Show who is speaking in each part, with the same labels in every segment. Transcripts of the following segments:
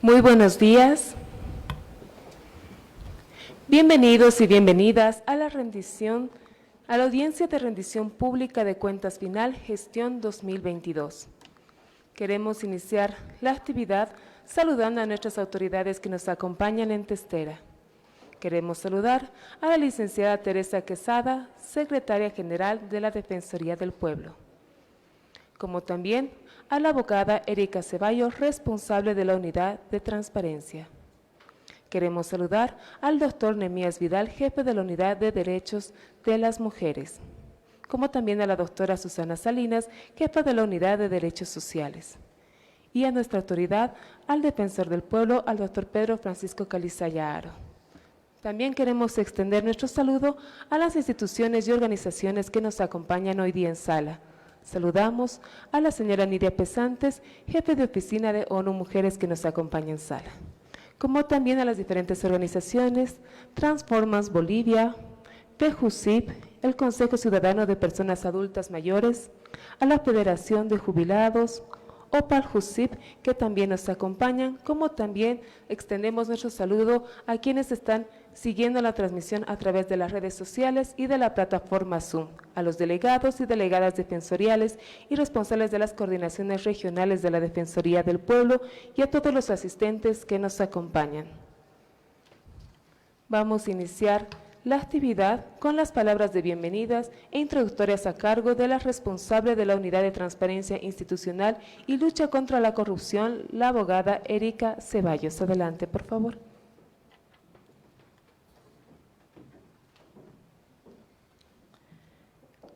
Speaker 1: Muy buenos días. Bienvenidos y bienvenidas a la audiencia de rendición pública de cuentas final, gestión 2022. Queremos iniciar la actividad saludando a nuestras autoridades que nos acompañan en Testera. Queremos saludar a la licenciada Teresa Quesada, secretaria general de la Defensoría del Pueblo, como también a la abogada Erika Ceballos, responsable de la Unidad de Transparencia. Queremos saludar al doctor Nemías Vidal, jefe de la Unidad de Derechos de las Mujeres, como también a la doctora Susana Salinas, jefa de la Unidad de Derechos Sociales. Y a nuestra autoridad, al defensor del pueblo, al doctor Pedro Francisco Calizaya Aro. También queremos extender nuestro saludo a las instituciones y organizaciones que nos acompañan hoy día en sala. Saludamos a la señora Nidia Pesantes, jefe de oficina de ONU Mujeres que nos acompaña en sala, como también a las diferentes organizaciones, Transformas Bolivia, PEJUCIP, el Consejo Ciudadano de Personas Adultas Mayores, a la Federación de Jubilados, OPAL-JUCIP, que también nos acompañan, como también extendemos nuestro saludo a quienes están siguiendo la transmisión a través de las redes sociales y de la plataforma Zoom, a los delegados y delegadas defensoriales y responsables de las coordinaciones regionales de la Defensoría del Pueblo y a todos los asistentes que nos acompañan. Vamos a iniciar la actividad con las palabras de bienvenidas e introductorias a cargo de la responsable de la Unidad de Transparencia Institucional y Lucha contra la Corrupción, la abogada Erika Ceballos. Adelante, por favor.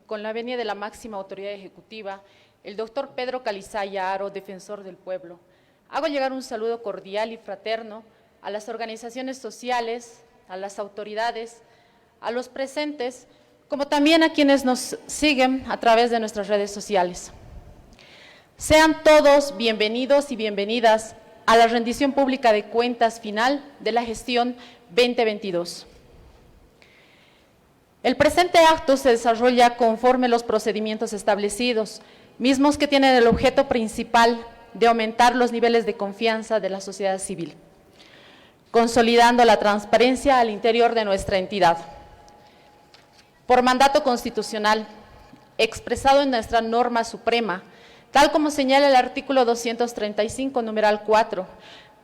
Speaker 2: Con la venia de la máxima autoridad ejecutiva, el doctor Pedro Calizaya Aro, defensor del pueblo, hago llegar un saludo cordial y fraterno a las organizaciones sociales, a las autoridades, a los presentes, como también a quienes nos siguen a través de nuestras redes sociales. Sean todos bienvenidos y bienvenidas a la rendición pública de cuentas final de la gestión 2022. El presente acto se desarrolla conforme los procedimientos establecidos, mismos que tienen el objeto principal de aumentar los niveles de confianza de la sociedad civil, consolidando la transparencia al interior de nuestra entidad. Por mandato constitucional, expresado en nuestra norma suprema, tal como señala el artículo 235, numeral 4,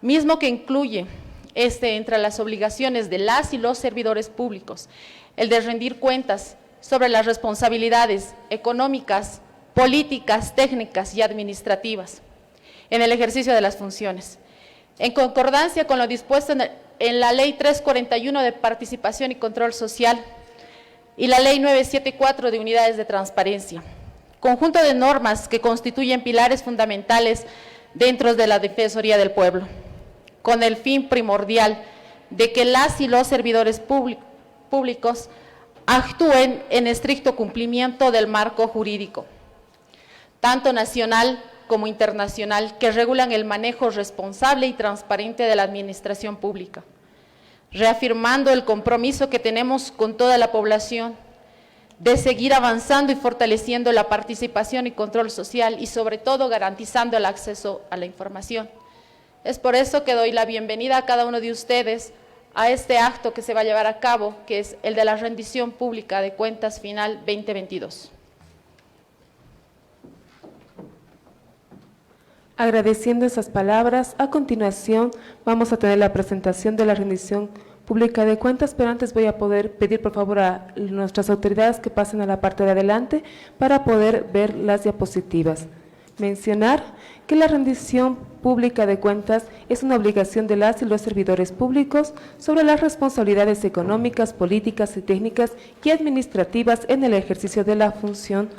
Speaker 2: mismo que incluye entre las obligaciones de las y los servidores públicos, el de rendir cuentas sobre las responsabilidades económicas, políticas, técnicas y administrativas en el ejercicio de las funciones, en concordancia con lo dispuesto en la Ley 341 de Participación y Control Social y la Ley 974 de Unidades de Transparencia, conjunto de normas que constituyen pilares fundamentales dentro de la Defensoría del Pueblo, con el fin primordial de que las y los servidores públicos actúen en estricto cumplimiento del marco jurídico, tanto nacional como internacional, que regulan el manejo responsable y transparente de la administración pública, reafirmando el compromiso que tenemos con toda la población de seguir avanzando y fortaleciendo la participación y control social y sobre todo garantizando el acceso a la información. Es por eso que doy la bienvenida a cada uno de ustedes a este acto que se va a llevar a cabo, que es el de la rendición pública de cuentas final 2022.
Speaker 1: Agradeciendo esas palabras, a continuación vamos a tener la presentación de la rendición pública de cuentas, pero antes voy a poder pedir por favor a nuestras autoridades que pasen a la parte de adelante para poder ver las diapositivas. Mencionar que la rendición pública de cuentas es una obligación de las y los servidores públicos sobre las responsabilidades económicas, políticas y técnicas y administrativas en el ejercicio de la función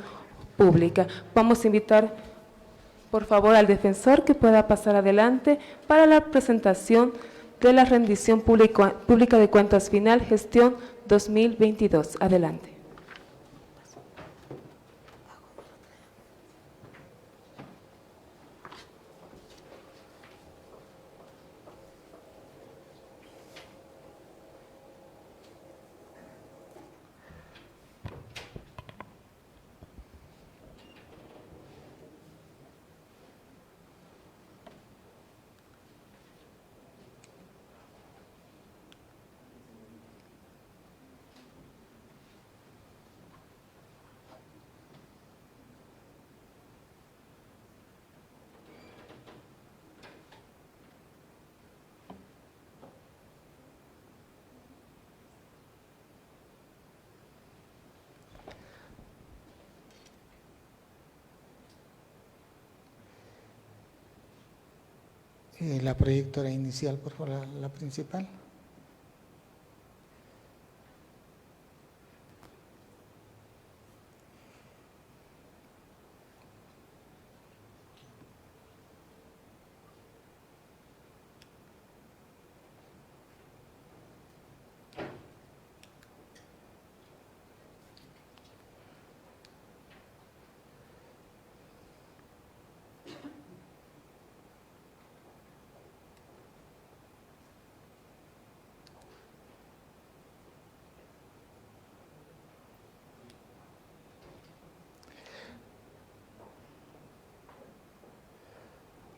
Speaker 1: pública. Vamos a invitar por favor al defensor que pueda pasar adelante para la presentación de la rendición pública de cuentas final, gestión 2022. Adelante.
Speaker 3: La proyectora inicial, por favor, la principal.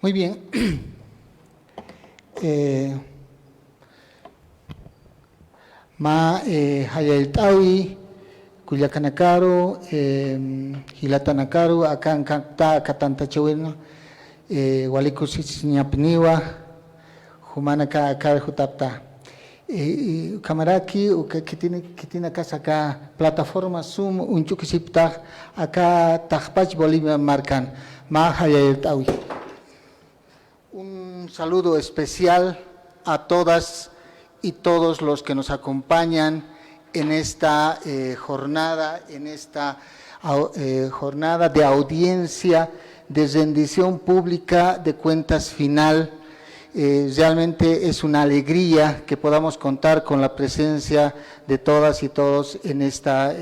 Speaker 3: Muy bien. Hayaltawi, Cuyacanacaro, Hilatanacaro, acá Canta, Catantachawino, Walikusiñapniwa, Humanaka, acá Jutapta. Camaraki, que tiene acá plataforma Zoom, un chukisipta, acá Tajpach Bolivia marcan, Hayaltawi. Un saludo especial a todas y todos los que nos acompañan en esta jornada, jornada de audiencia de rendición pública de cuentas final. Realmente es una alegría que podamos contar con la presencia de todas y todos en esta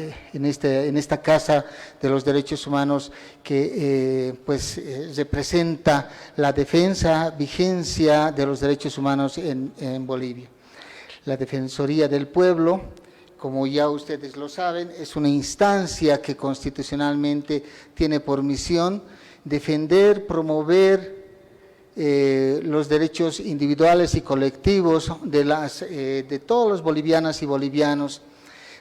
Speaker 3: Casa de los Derechos Humanos que representa la defensa, vigencia de los derechos humanos en Bolivia. La Defensoría del Pueblo, como ya ustedes lo saben, es una instancia que constitucionalmente tiene por misión defender, promover los derechos individuales y colectivos de todos los bolivianas y bolivianos.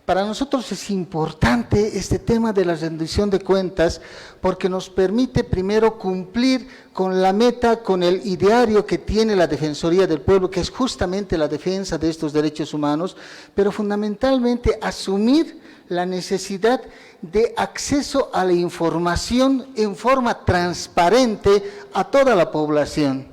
Speaker 3: Para nosotros es importante este tema de la rendición de cuentas porque nos permite primero cumplir con la meta, con el ideario que tiene la Defensoría del Pueblo, que es justamente la defensa de estos derechos humanos, pero fundamentalmente asumir la necesidad de acceso a la información en forma transparente a toda la población.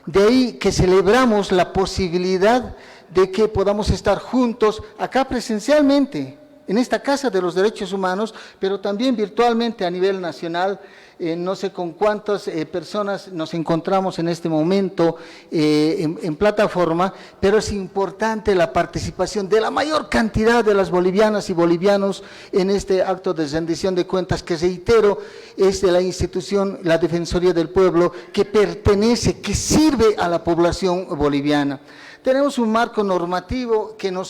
Speaker 3: De ahí que celebramos la posibilidad de que podamos estar juntos acá presencialmente, en esta Casa de los Derechos Humanos, pero también virtualmente a nivel nacional. No sé con cuántas personas nos encontramos en este momento en plataforma, pero es importante la participación de la mayor cantidad de las bolivianas y bolivianos en este acto de rendición de cuentas, que reitero, es de la institución, la Defensoría del Pueblo, que pertenece, que sirve a la población boliviana. Tenemos un marco normativo que no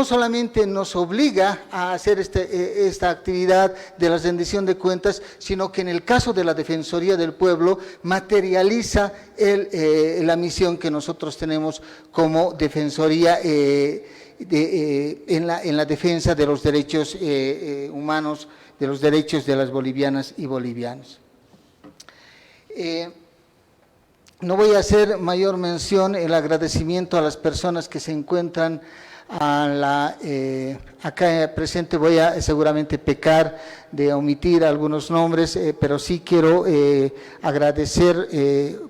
Speaker 3: solamente nos obliga a hacer esta actividad de la rendición de cuentas, sino que en el caso de la Defensoría del Pueblo materializa la misión que nosotros tenemos como Defensoría en la defensa de los derechos humanos, de los derechos de las bolivianas y bolivianos. No voy a hacer mayor mención, el agradecimiento a las personas que se encuentran acá presente. Voy a seguramente pecar de omitir algunos nombres, pero sí quiero agradecer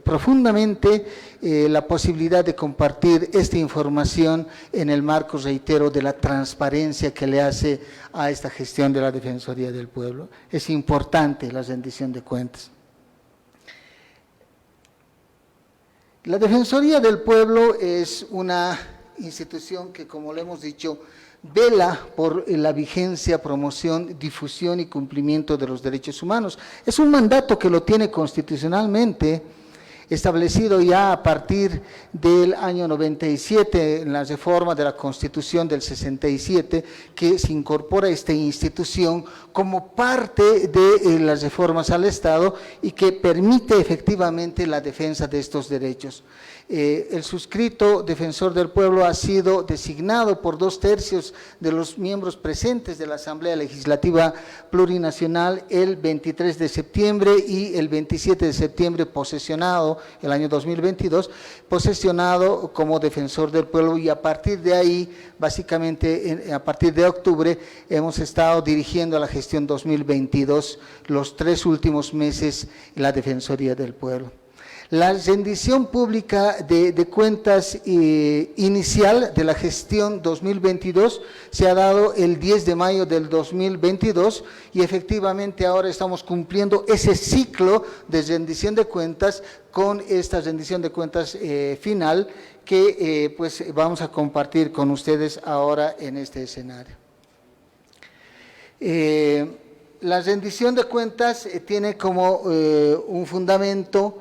Speaker 3: profundamente la posibilidad de compartir esta información en el marco, reitero, de la transparencia que le hace a esta gestión de la Defensoría del Pueblo. Es importante la rendición de cuentas. La Defensoría del Pueblo es una institución que, como le hemos dicho, vela por la vigencia, promoción, difusión y cumplimiento de los derechos humanos. Es un mandato que lo tiene constitucionalmente establecido ya a partir del año 97, en la reforma de la Constitución del 67, que se incorpora esta institución como parte de las reformas al Estado y que permite efectivamente la defensa de estos derechos. El suscrito defensor del pueblo ha sido designado por 2/3 de los miembros presentes de la Asamblea Legislativa Plurinacional el 23 de septiembre y el 27 de septiembre posesionado, el año 2022, posesionado como defensor del pueblo, y a partir de ahí, básicamente a partir de octubre, hemos estado dirigiendo la gestión 2022, los 3 últimos meses, la Defensoría del Pueblo. La rendición pública de cuentas inicial de la gestión 2022 se ha dado el 10 de mayo del 2022 y efectivamente ahora estamos cumpliendo ese ciclo de rendición de cuentas con esta rendición de cuentas final que pues vamos a compartir con ustedes ahora en este escenario. La rendición de cuentas tiene como un fundamento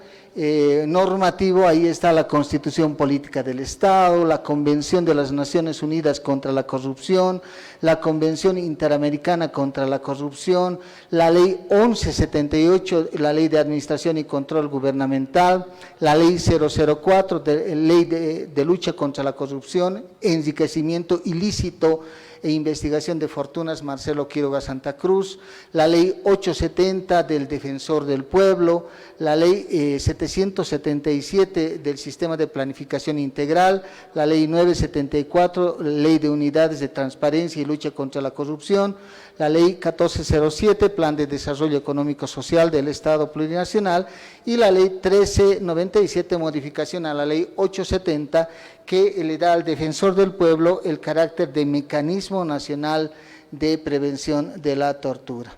Speaker 3: normativo, ahí está la Constitución Política del Estado, la Convención de las Naciones Unidas contra la Corrupción, la Convención Interamericana contra la Corrupción, la Ley 1178, la Ley de Administración y Control Gubernamental, la Ley 004, Ley de Lucha contra la Corrupción, Enriquecimiento Ilícito e Investigación de Fortunas Marcelo Quiroga Santa Cruz, la Ley 870 del Defensor del Pueblo, la Ley 777 del Sistema de Planificación Integral, la Ley 974, Ley de Unidades de Transparencia y Lucha contra la Corrupción, la Ley 1407, Plan de Desarrollo Económico Social del Estado Plurinacional y la Ley 1397, modificación a la Ley 870, que le da al Defensor del Pueblo el carácter de Mecanismo Nacional de Prevención de la Tortura.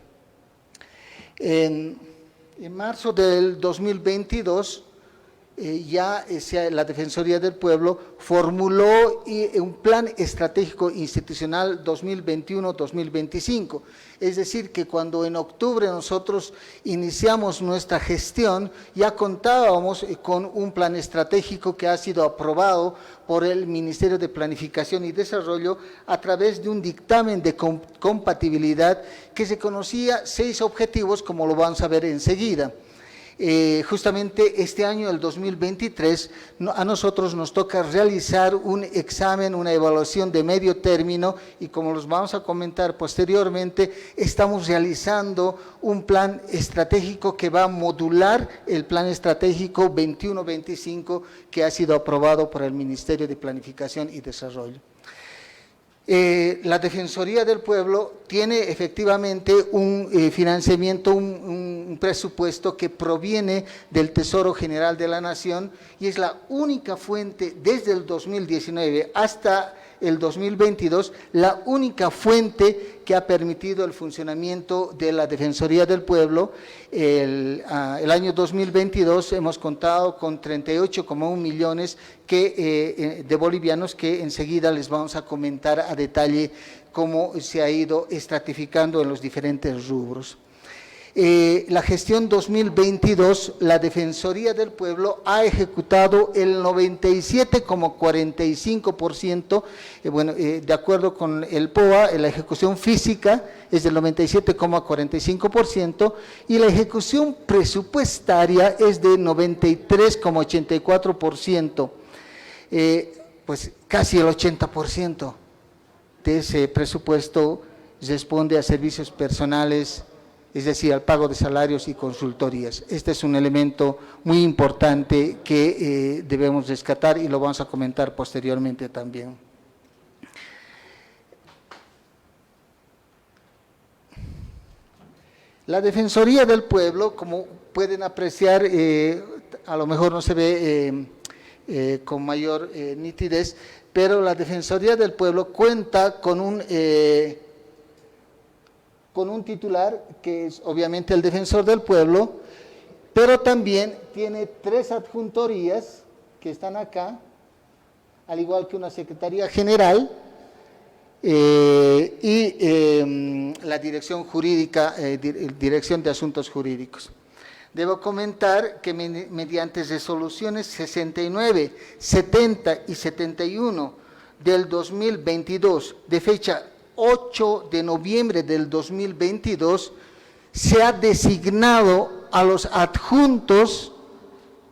Speaker 3: En marzo del 2022, la Defensoría del Pueblo formuló un plan estratégico institucional 2021-2025, es decir, que cuando en octubre nosotros iniciamos nuestra gestión, ya contábamos con un plan estratégico que ha sido aprobado por el Ministerio de Planificación y Desarrollo a través de un dictamen de compatibilidad que se conocía 6 objetivos, como lo vamos a ver enseguida. Justamente este año, el 2023, a nosotros nos toca realizar un examen, una evaluación de medio término y como los vamos a comentar posteriormente, estamos realizando un plan estratégico que va a modular el plan estratégico 21-25 que ha sido aprobado por el Ministerio de Planificación y Desarrollo. La Defensoría del Pueblo tiene efectivamente un financiamiento, un presupuesto que proviene del Tesoro General de la Nación y es la única fuente desde el 2019 hasta el 2022, la única fuente que ha permitido el funcionamiento de la Defensoría del Pueblo. El año 2022 hemos contado con 38,1 millones de bolivianos que enseguida les vamos a comentar a detalle cómo se ha ido estratificando en los diferentes rubros. La gestión 2022, la Defensoría del Pueblo ha ejecutado el 97,45%, de acuerdo con el POA, la ejecución física es del 97,45% y la ejecución presupuestaria es de 93,84%, pues casi el 80% de ese presupuesto responde a servicios personales, es decir, al pago de salarios y consultorías. Este es un elemento muy importante que debemos rescatar y lo vamos a comentar posteriormente también. La Defensoría del Pueblo, como pueden apreciar, a lo mejor no se ve con mayor nitidez, pero la Defensoría del Pueblo cuenta con un titular que es obviamente el Defensor del Pueblo, pero también tiene 3 adjuntorías que están acá, al igual que una Secretaría General y la Dirección Jurídica, Dirección de Asuntos Jurídicos. Debo comentar que mediante resoluciones 69, 70 y 71 del 2022, de fecha 8 de noviembre del 2022, se ha designado a los adjuntos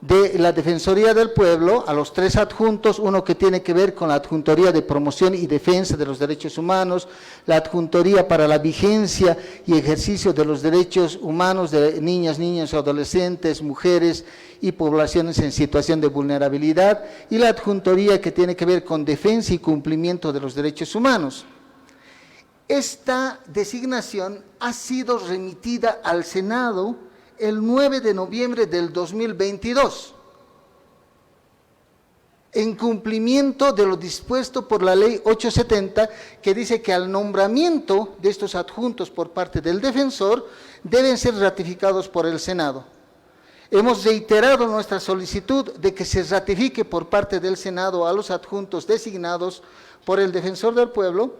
Speaker 3: de la Defensoría del Pueblo, a los 3 adjuntos, uno que tiene que ver con la Adjuntoría de Promoción y Defensa de los Derechos Humanos, la Adjuntoría para la Vigencia y Ejercicio de los Derechos Humanos de niñas, niños, adolescentes, mujeres y poblaciones en situación de vulnerabilidad, y la Adjuntoría que tiene que ver con defensa y cumplimiento de los derechos humanos. Esta designación ha sido remitida al Senado el 9 de noviembre del 2022, en cumplimiento de lo dispuesto por la Ley 870, que dice que al nombramiento de estos adjuntos por parte del defensor deben ser ratificados por el Senado. Hemos reiterado nuestra solicitud de que se ratifique por parte del Senado a los adjuntos designados por el Defensor del Pueblo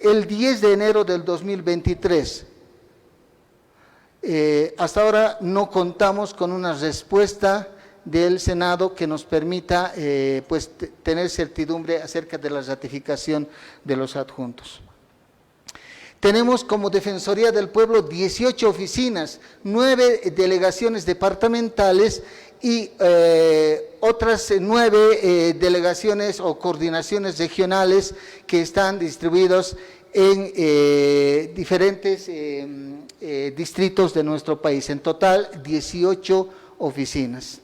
Speaker 3: el 10 de enero del 2023. Hasta ahora no contamos con una respuesta del Senado que nos permita pues, tener certidumbre acerca de la ratificación de los adjuntos. Tenemos como Defensoría del Pueblo 18 oficinas, 9 delegaciones departamentales y otras 9 delegaciones o coordinaciones regionales que están distribuidos en diferentes distritos de nuestro país. En total, 18 oficinas.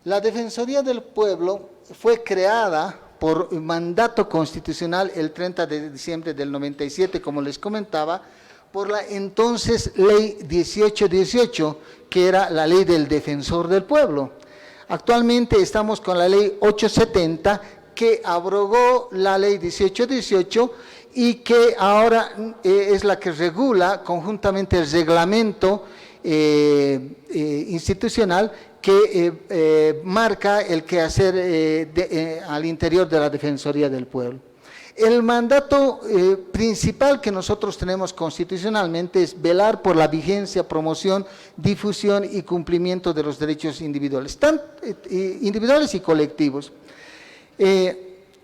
Speaker 3: La Defensoría del Pueblo fue creada por mandato constitucional el 30 de diciembre del 97, como les comentaba, por la entonces Ley 1818, que era la Ley del Defensor del Pueblo. Actualmente estamos con la Ley 870, que abrogó la Ley 1818 y que ahora es la que regula conjuntamente el reglamento institucional que marca el quehacer al interior de la Defensoría del Pueblo. El mandato principal que nosotros tenemos constitucionalmente es velar por la vigencia, promoción, difusión y cumplimiento de los derechos individuales, individuales y colectivos.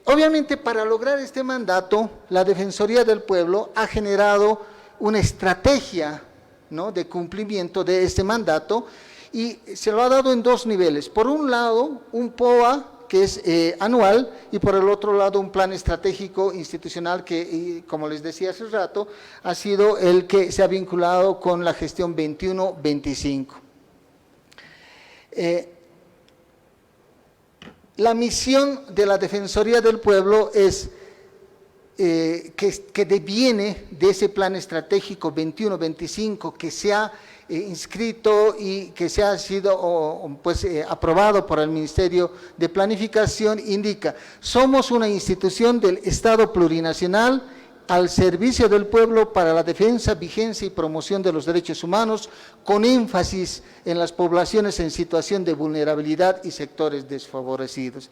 Speaker 3: Obviamente, para lograr este mandato, la Defensoría del Pueblo ha generado una estrategia, ¿no?, de cumplimiento de este mandato, y se lo ha dado en dos niveles. Por un lado, un POA que es anual, y por el otro lado un plan estratégico institucional que, como les decía hace rato, ha sido el que se ha vinculado con la gestión 21-25. La misión de la Defensoría del Pueblo es que deviene de ese plan estratégico 21-25 que se ha inscrito y que se ha sido aprobado por el Ministerio de Planificación. Indica: somos una institución del Estado plurinacional al servicio del pueblo para la defensa, vigencia y promoción de los derechos humanos, con énfasis en las poblaciones en situación de vulnerabilidad y sectores desfavorecidos.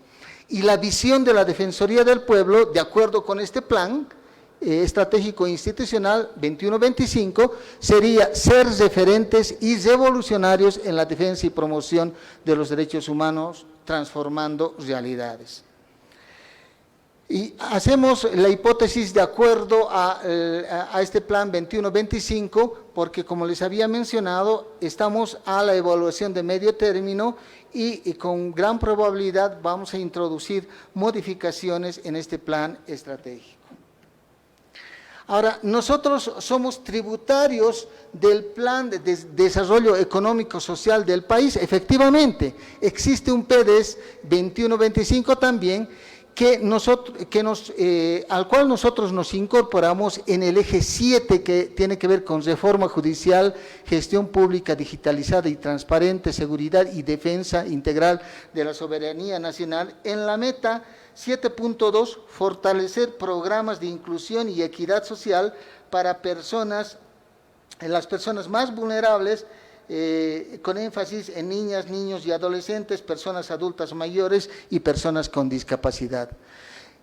Speaker 3: Y la visión de la Defensoría del Pueblo, de acuerdo con este plan estratégico institucional 21-25, sería ser referentes y revolucionarios en la defensa y promoción de los derechos humanos, transformando realidades. Y hacemos la hipótesis de acuerdo a este plan 21-25, porque como les había mencionado, estamos a la evaluación de medio término y con gran probabilidad vamos a introducir modificaciones en este plan estratégico. Ahora, nosotros somos tributarios del Plan de Desarrollo Económico Social del país. Efectivamente, existe un PDES 21-25 también, al cual nosotros nos incorporamos en el eje 7, que tiene que ver con reforma judicial, gestión pública digitalizada y transparente, seguridad y defensa integral de la soberanía nacional, en la meta 7.2, fortalecer programas de inclusión y equidad social para las personas más vulnerables, con énfasis en niñas, niños y adolescentes, personas adultas mayores y personas con discapacidad.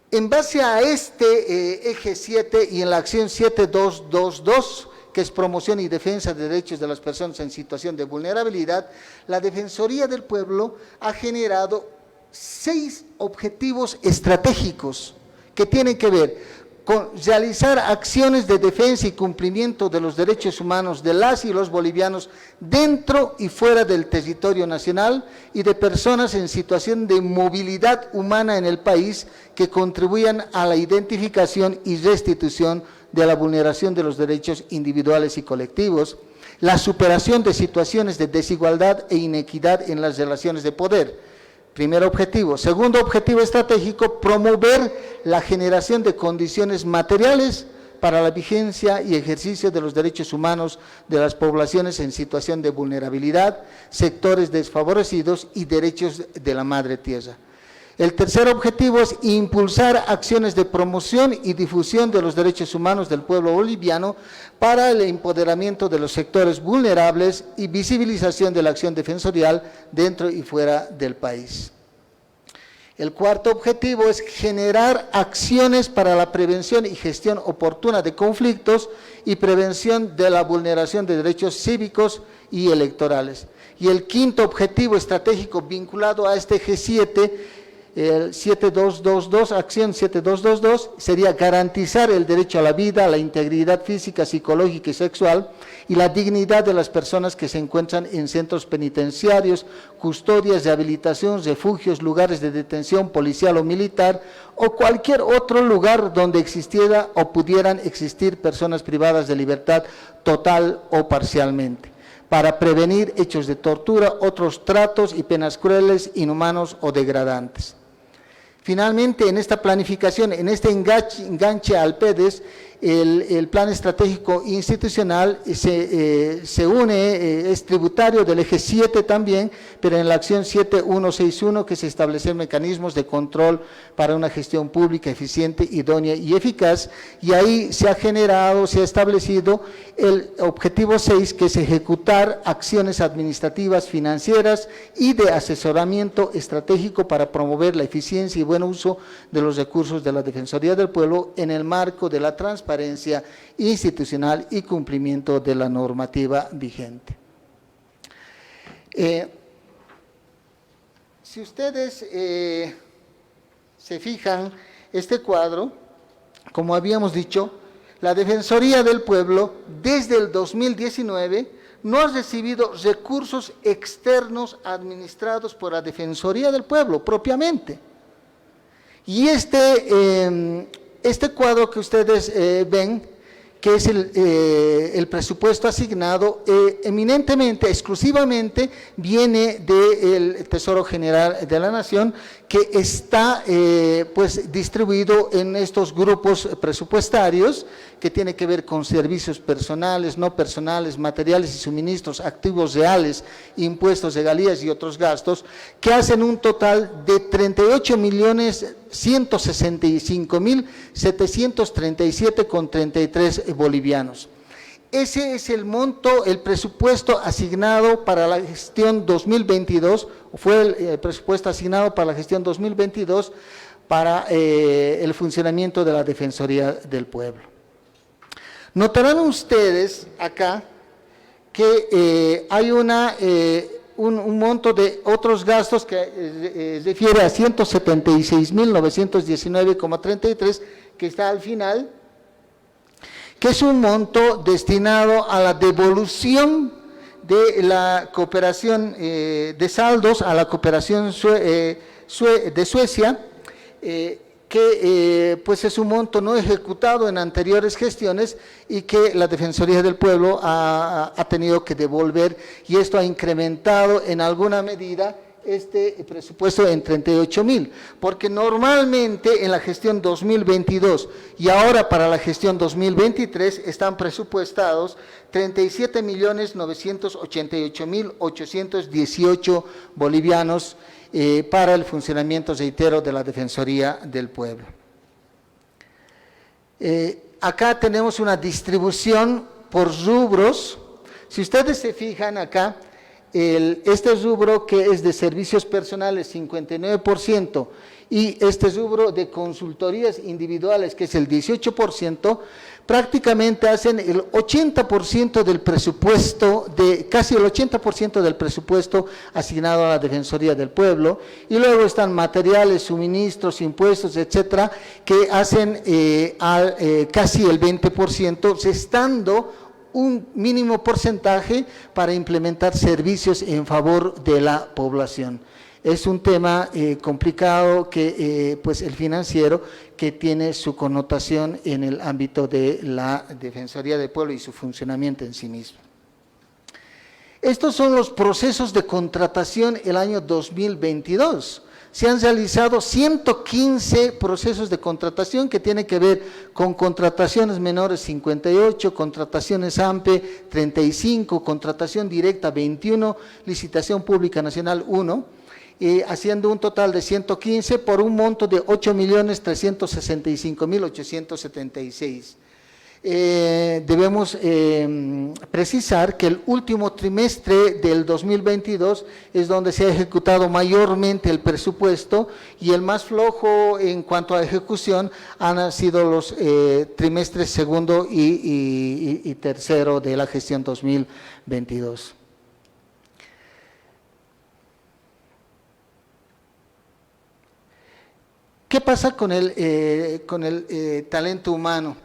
Speaker 3: En base a este eje 7 y en la acción 7222, que es promoción y defensa de derechos de las personas en situación de vulnerabilidad, la Defensoría del Pueblo ha generado 6 objetivos estratégicos que tienen que ver con realizar acciones de defensa y cumplimiento de los derechos humanos de las y los bolivianos dentro y fuera del territorio nacional y de personas en situación de movilidad humana en el país que contribuyan a la identificación y restitución de la vulneración de los derechos individuales y colectivos, la superación de situaciones de desigualdad e inequidad en las relaciones de poder. Primer objetivo. Segundo objetivo estratégico, promover la generación de condiciones materiales para la vigencia y ejercicio de los derechos humanos de las poblaciones en situación de vulnerabilidad, sectores desfavorecidos y derechos de la madre tierra. El tercer objetivo es impulsar acciones de promoción y difusión de los derechos humanos del pueblo boliviano para el empoderamiento de los sectores vulnerables y visibilización de la acción defensorial dentro y fuera del país. El cuarto objetivo es generar acciones para la prevención y gestión oportuna de conflictos y prevención de la vulneración de derechos cívicos y electorales. Y el quinto objetivo estratégico vinculado a este G7, el 7222, acción 7222, sería garantizar el derecho a la vida, a la integridad física, psicológica y sexual y la dignidad de las personas que se encuentran en centros penitenciarios, custodias, rehabilitación, refugios, lugares de detención policial o militar o cualquier otro lugar donde existiera o pudieran existir personas privadas de libertad total o parcialmente, para prevenir hechos de tortura, otros tratos y penas crueles, inhumanos o degradantes. Finalmente, en esta planificación, en este enganche al PEDES, el plan estratégico institucional se une, es tributario del eje 7 también, pero en la acción 7161, que es establecer mecanismos de control para una gestión pública eficiente, idónea y eficaz, y ahí se ha generado, se ha establecido el objetivo 6, que es ejecutar acciones administrativas, financieras y de asesoramiento estratégico para promover la eficiencia y buen uso de los recursos de la Defensoría del Pueblo en el marco de la transparencia institucional y cumplimiento de la normativa vigente. Si ustedes se fijan, este cuadro, como habíamos dicho, la Defensoría del Pueblo desde el 2019 no ha recibido recursos externos administrados por la Defensoría del Pueblo propiamente. Y este cuadro que ustedes ven, que es el presupuesto asignado, eminentemente, exclusivamente, viene del Tesoro General de la Nación, que está pues distribuido en estos grupos presupuestarios, que tiene que ver con servicios personales, no personales, materiales y suministros, activos reales, impuestos, regalías y otros gastos, que hacen un total de 38.165.737,33 bolivianos. Ese es el monto, el presupuesto asignado para la gestión 2022, fue el presupuesto asignado para la gestión 2022 para el funcionamiento de la Defensoría del Pueblo. Notarán ustedes acá que hay un monto de otros gastos que refiere a 176.919,33, que está al final, que es un monto destinado a la devolución de la cooperación de saldos a la cooperación de Suecia, que pues es un monto no ejecutado en anteriores gestiones y que la Defensoría del Pueblo ha tenido que devolver, y esto ha incrementado en alguna medida este presupuesto en 38.000, porque normalmente en la gestión 2022 y ahora para la gestión 2023 están presupuestados 37.988.818 bolivianos para el funcionamiento, reitero, de la Defensoría del Pueblo. Acá tenemos una distribución por rubros. Si ustedes se fijan acá, este rubro que es de servicios personales, 59%, y este rubro de consultorías individuales, que es el 18%, prácticamente hacen el 80% del presupuesto, casi el 80% del presupuesto asignado a la Defensoría del Pueblo, y luego están materiales, suministros, impuestos, etcétera, que hacen casi el 20%, restando un mínimo porcentaje para implementar servicios en favor de la población. Es un tema complicado, que pues el financiero, que tiene su connotación en el ámbito de la Defensoría del Pueblo y su funcionamiento en sí mismo. Estos son los procesos de contratación el año 2022. se han realizado 115 procesos de contratación que tienen que ver con contrataciones menores 58, contrataciones AMPE 35, contratación directa 21, licitación pública nacional 1, haciendo un total de 115 por un monto de 8.365.876. Debemos precisar que el último trimestre del 2022 es donde se ha ejecutado mayormente el presupuesto, y el más flojo en cuanto a ejecución han sido los trimestres segundo y tercero de la gestión 2022. ¿Qué pasa con el talento humano?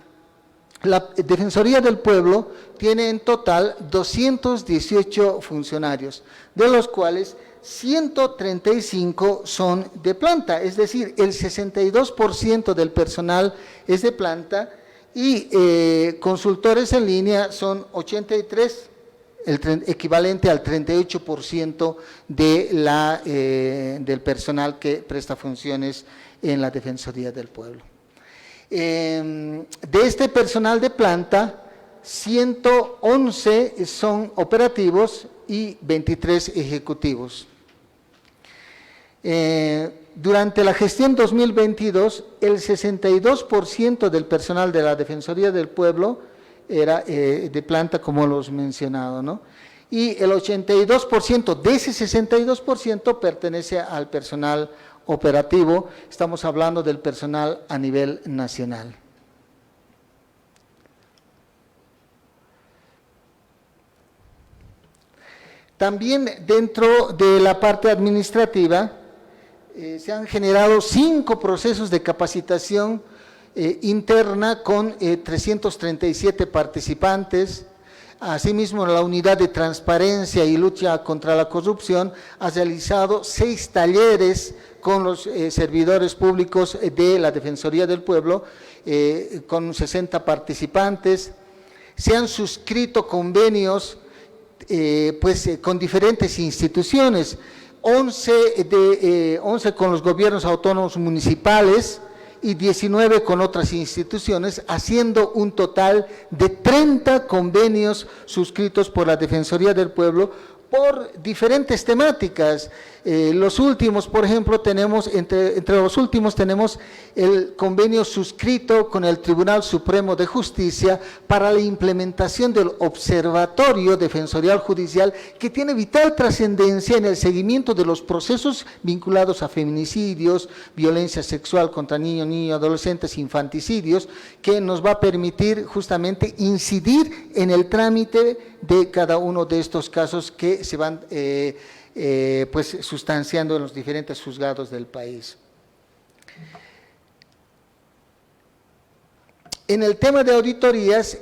Speaker 3: La Defensoría del Pueblo tiene en total 218 funcionarios, de los cuales 135 son de planta, es decir, el 62% del personal es de planta, y consultores en línea son 83, el equivalente al 38% del personal que presta funciones en la Defensoría del Pueblo. De este personal de planta, 111 son operativos y 23 ejecutivos. Durante la gestión 2022, el 62% del personal de la Defensoría del Pueblo era de planta, como los mencionado, ¿no? Y el 82% de ese 62% pertenece al personal operativo. Estamos hablando del personal a nivel nacional. También dentro de la parte administrativa se han generado 5 procesos de capacitación interna con 337 participantes. Asimismo, la Unidad de Transparencia y Lucha contra la Corrupción ha realizado 6 talleres con los servidores públicos de la Defensoría del Pueblo, con 60 participantes. Se han suscrito convenios con diferentes instituciones, 11 con los gobiernos autónomos municipales y 19 con otras instituciones, haciendo un total de 30 convenios suscritos por la Defensoría del Pueblo por diferentes temáticas. Los últimos, por ejemplo, tenemos, entre los últimos tenemos el convenio suscrito con el Tribunal Supremo de Justicia para la implementación del Observatorio Defensorial Judicial, que tiene vital trascendencia en el seguimiento de los procesos vinculados a feminicidios, violencia sexual contra niños, adolescentes, infanticidios, que nos va a permitir justamente incidir en el trámite de cada uno de estos casos que se van sustanciando en los diferentes juzgados del país. En el tema de auditorías,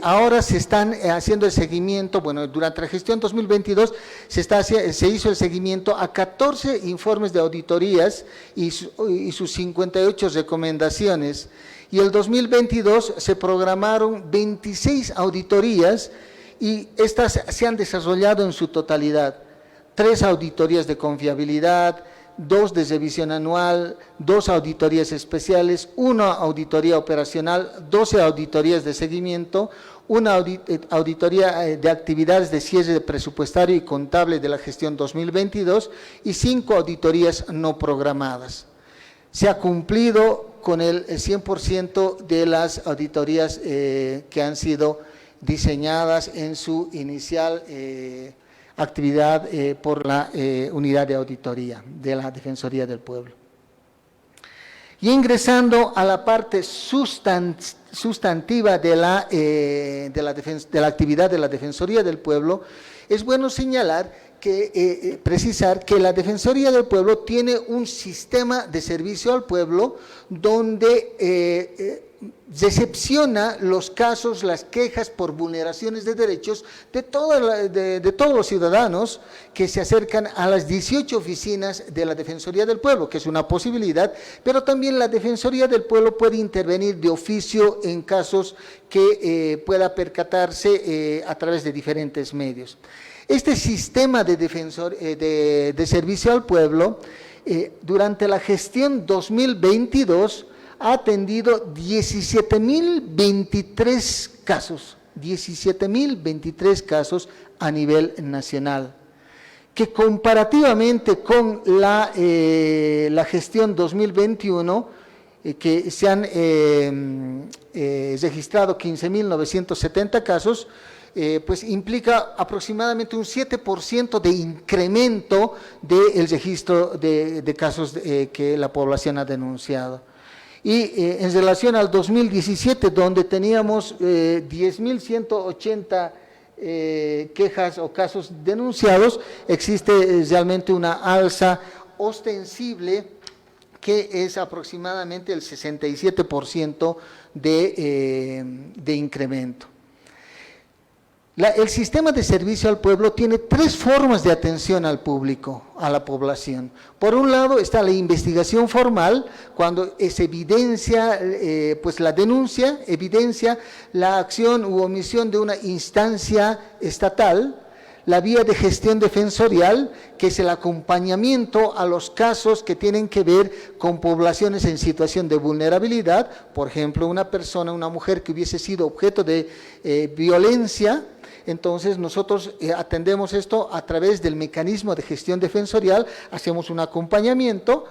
Speaker 3: ahora se están haciendo el seguimiento, durante la gestión 2022 se hizo el seguimiento a 14 informes de auditorías y sus 58 recomendaciones, y el 2022 se programaron 26 auditorías, y estas se han desarrollado en su totalidad: 3 auditorías de confiabilidad, 2 de revisión anual, 2 auditorías especiales, 1 auditoría operacional, 12 auditorías de seguimiento, una auditoría de actividades de cierre presupuestario y contable de la gestión 2022 y 5 auditorías no programadas. Se ha cumplido con el 100% de las auditorías que han sido diseñadas en su inicial actividad por la unidad de auditoría de la Defensoría del Pueblo. Y ingresando a la parte sustantiva de la actividad de la Defensoría del Pueblo, es bueno señalar precisar que la Defensoría del Pueblo tiene un sistema de servicio al pueblo donde recepciona los casos, las quejas por vulneraciones de derechos de todos los ciudadanos que se acercan a las 18 oficinas de la Defensoría del Pueblo, que es una posibilidad, pero también la Defensoría del Pueblo puede intervenir de oficio en casos que pueda percatarse a través de diferentes medios. Este sistema de servicio al pueblo, durante la gestión 2022, ha atendido 17.023 casos, 17.023 casos a nivel nacional, que comparativamente con la gestión 2021, que se han registrado 15.970 casos, pues implica aproximadamente un 7% de incremento del registro de casos que la población ha denunciado. Y en relación al 2017, donde teníamos 10.180 quejas o casos denunciados, existe realmente una alza ostensible que es aproximadamente el 67% de incremento. El sistema de servicio al pueblo tiene tres formas de atención al público, a la población. Por un lado está la investigación formal, cuando se evidencia, pues la denuncia, evidencia la acción u omisión de una instancia estatal. La vía de gestión defensorial, que es el acompañamiento a los casos que tienen que ver con poblaciones en situación de vulnerabilidad, por ejemplo, una persona, una mujer que hubiese sido objeto de violencia. Entonces nosotros atendemos esto a través del mecanismo de gestión defensorial, hacemos un acompañamiento.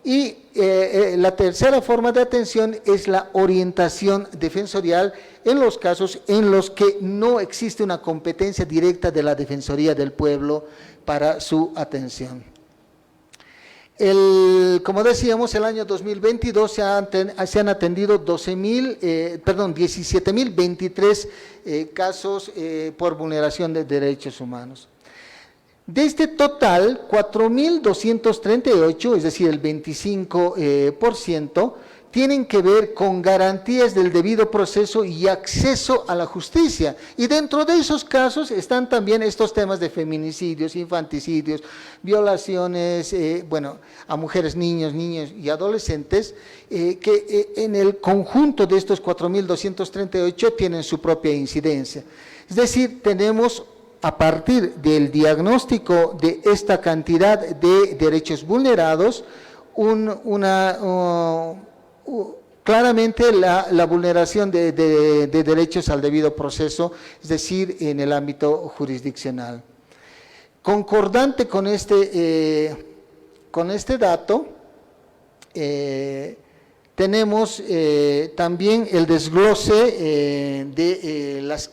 Speaker 3: Y la tercera forma de atención es la orientación defensorial en los casos en los que no existe una competencia directa de la Defensoría del Pueblo para su atención. Como decíamos, el año 2022 se han atendido 17.023 casos por vulneración de derechos humanos. De este total, 4.238, es decir, el 25%, tienen que ver con garantías del debido proceso y acceso a la justicia. Y dentro de esos casos están también estos temas de feminicidios, infanticidios, violaciones, a mujeres, niños y adolescentes, que en el conjunto de estos 4.238 tienen su propia incidencia. Es decir, tenemos, a partir del diagnóstico de esta cantidad de derechos vulnerados, claramente la vulneración de derechos al debido proceso, es decir, en el ámbito jurisdiccional. Concordante con este dato, tenemos también el desglose de las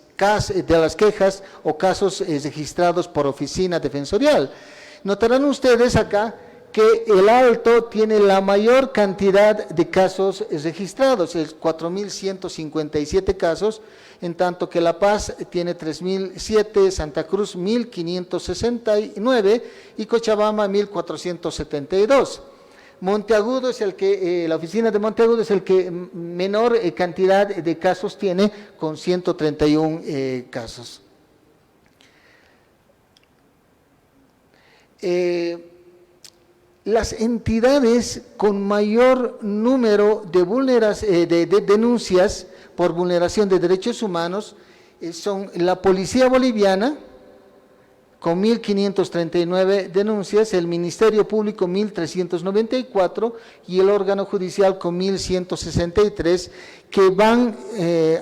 Speaker 3: quejas o casos registrados por oficina defensorial. Notarán ustedes acá que el Alto tiene la mayor cantidad de casos registrados, es 4.157 casos, en tanto que La Paz tiene 3.007, Santa Cruz 1.569 y Cochabamba 1.472. Monteagudo es el que, la oficina de Monteagudo es el que menor cantidad de casos tiene, con 131 casos. Las entidades con mayor número de denuncias por vulneración de derechos humanos son la Policía Boliviana, con 1.539 denuncias, el Ministerio Público 1.394 y el órgano judicial con 1.163, que van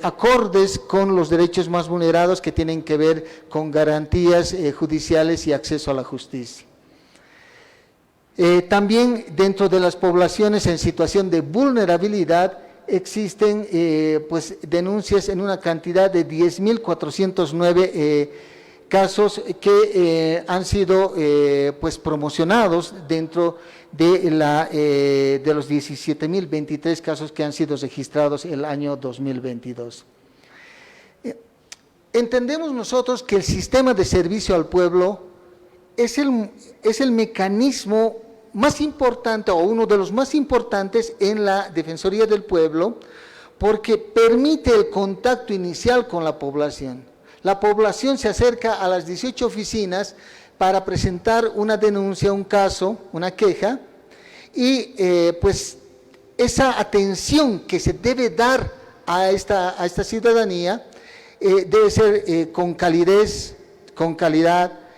Speaker 3: acordes con los derechos más vulnerados que tienen que ver con garantías judiciales y acceso a la justicia. También dentro de las poblaciones en situación de vulnerabilidad existen denuncias en una cantidad de 10.409 casos que han sido promocionados dentro de los 17.023 casos que han sido registrados el año 2022. Entendemos nosotros que el sistema de servicio al pueblo es el mecanismo más importante o uno de los más importantes en la Defensoría del Pueblo, porque permite el contacto inicial con la población. La población se acerca a las 18 oficinas para presentar una denuncia, un caso, una queja, y esa atención que se debe dar a esta ciudadanía debe ser con calidez, con calidad,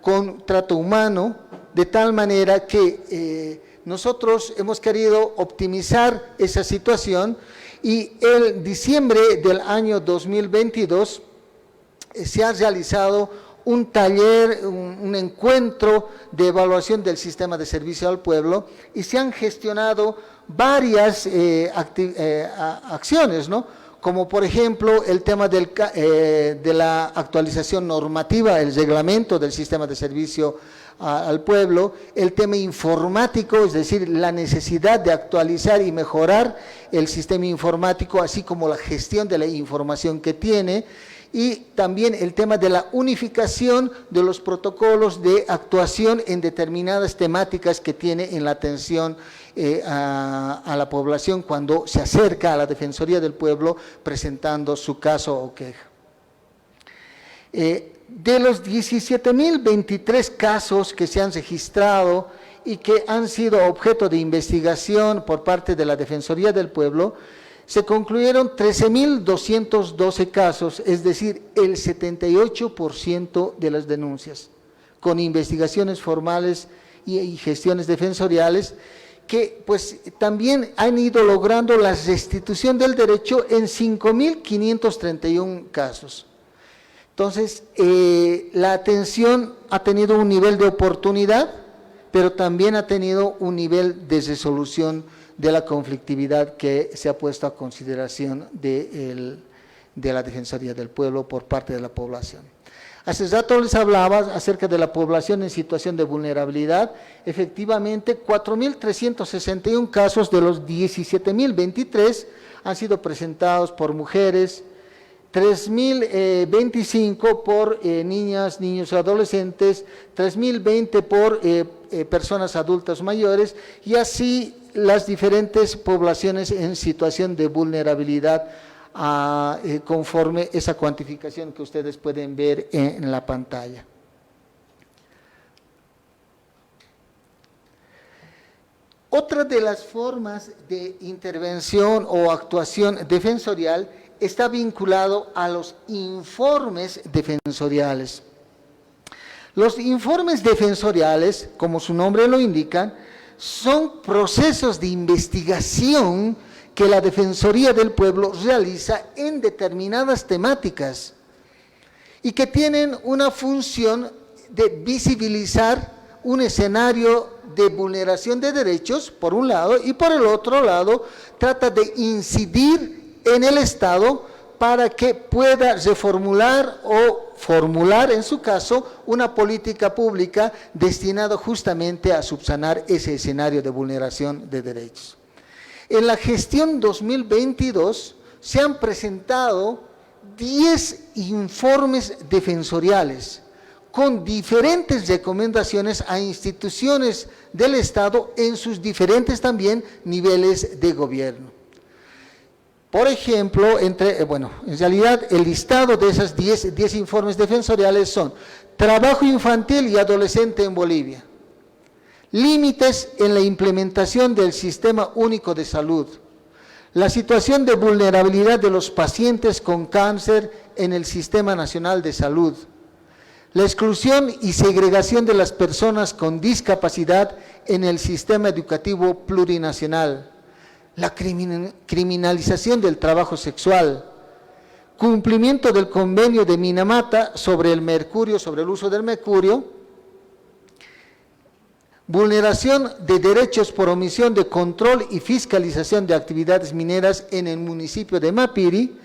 Speaker 3: con trato humano, de tal manera que nosotros hemos querido optimizar esa situación y en diciembre del año 2022 se ha realizado un taller, un encuentro de evaluación del sistema de servicio al pueblo y se han gestionado varias acciones, ¿no? Como por ejemplo el tema de la actualización normativa, el reglamento del sistema de servicio al pueblo, el tema informático, es decir, la necesidad de actualizar y mejorar el sistema informático, así como la gestión de la información que tiene, y también el tema de la unificación de los protocolos de actuación en determinadas temáticas que tiene en la atención a la población cuando se acerca a la Defensoría del Pueblo presentando su caso o queja. De los 17.023 casos que se han registrado y que han sido objeto de investigación por parte de la Defensoría del Pueblo, se concluyeron 13.212 casos, es decir, el 78% de las denuncias, con investigaciones formales y gestiones defensoriales, que pues también han ido logrando la restitución del derecho en 5.531 casos. Entonces, la atención ha tenido un nivel de oportunidad, pero también ha tenido un nivel de resolución de la conflictividad que se ha puesto a consideración de la Defensoría del Pueblo por parte de la población. Hace rato les hablaba acerca de la población en situación de vulnerabilidad. Efectivamente, 4.361 casos de los 17.023 han sido presentados por mujeres, 3.025 por niñas, niños y adolescentes, 3.020 por personas adultas mayores, y así las diferentes poblaciones en situación de vulnerabilidad conforme esa cuantificación que ustedes pueden ver en la pantalla. Otra de las formas de intervención o actuación defensorial está vinculado a los informes defensoriales. Los informes defensoriales, como su nombre lo indica, son procesos de investigación que la Defensoría del Pueblo realiza en determinadas temáticas y que tienen una función de visibilizar un escenario de vulneración de derechos, por un lado, y por el otro lado, trata de incidir en el Estado para que pueda reformular o formular, en su caso, una política pública destinada justamente a subsanar ese escenario de vulneración de derechos. En la gestión 2022 se han presentado 10 informes defensoriales con diferentes recomendaciones a instituciones del Estado en sus diferentes también niveles de gobierno. Por ejemplo, en realidad el listado de esas 10 informes defensoriales son: trabajo infantil y adolescente en Bolivia, límites en la implementación del Sistema Único de Salud, la situación de vulnerabilidad de los pacientes con cáncer en el Sistema Nacional de Salud, la exclusión y segregación de las personas con discapacidad en el sistema educativo plurinacional, la criminalización del trabajo sexual, cumplimiento del convenio de Minamata sobre el mercurio, sobre el uso del mercurio, vulneración de derechos por omisión de control y fiscalización de actividades mineras en el municipio de Mapiri,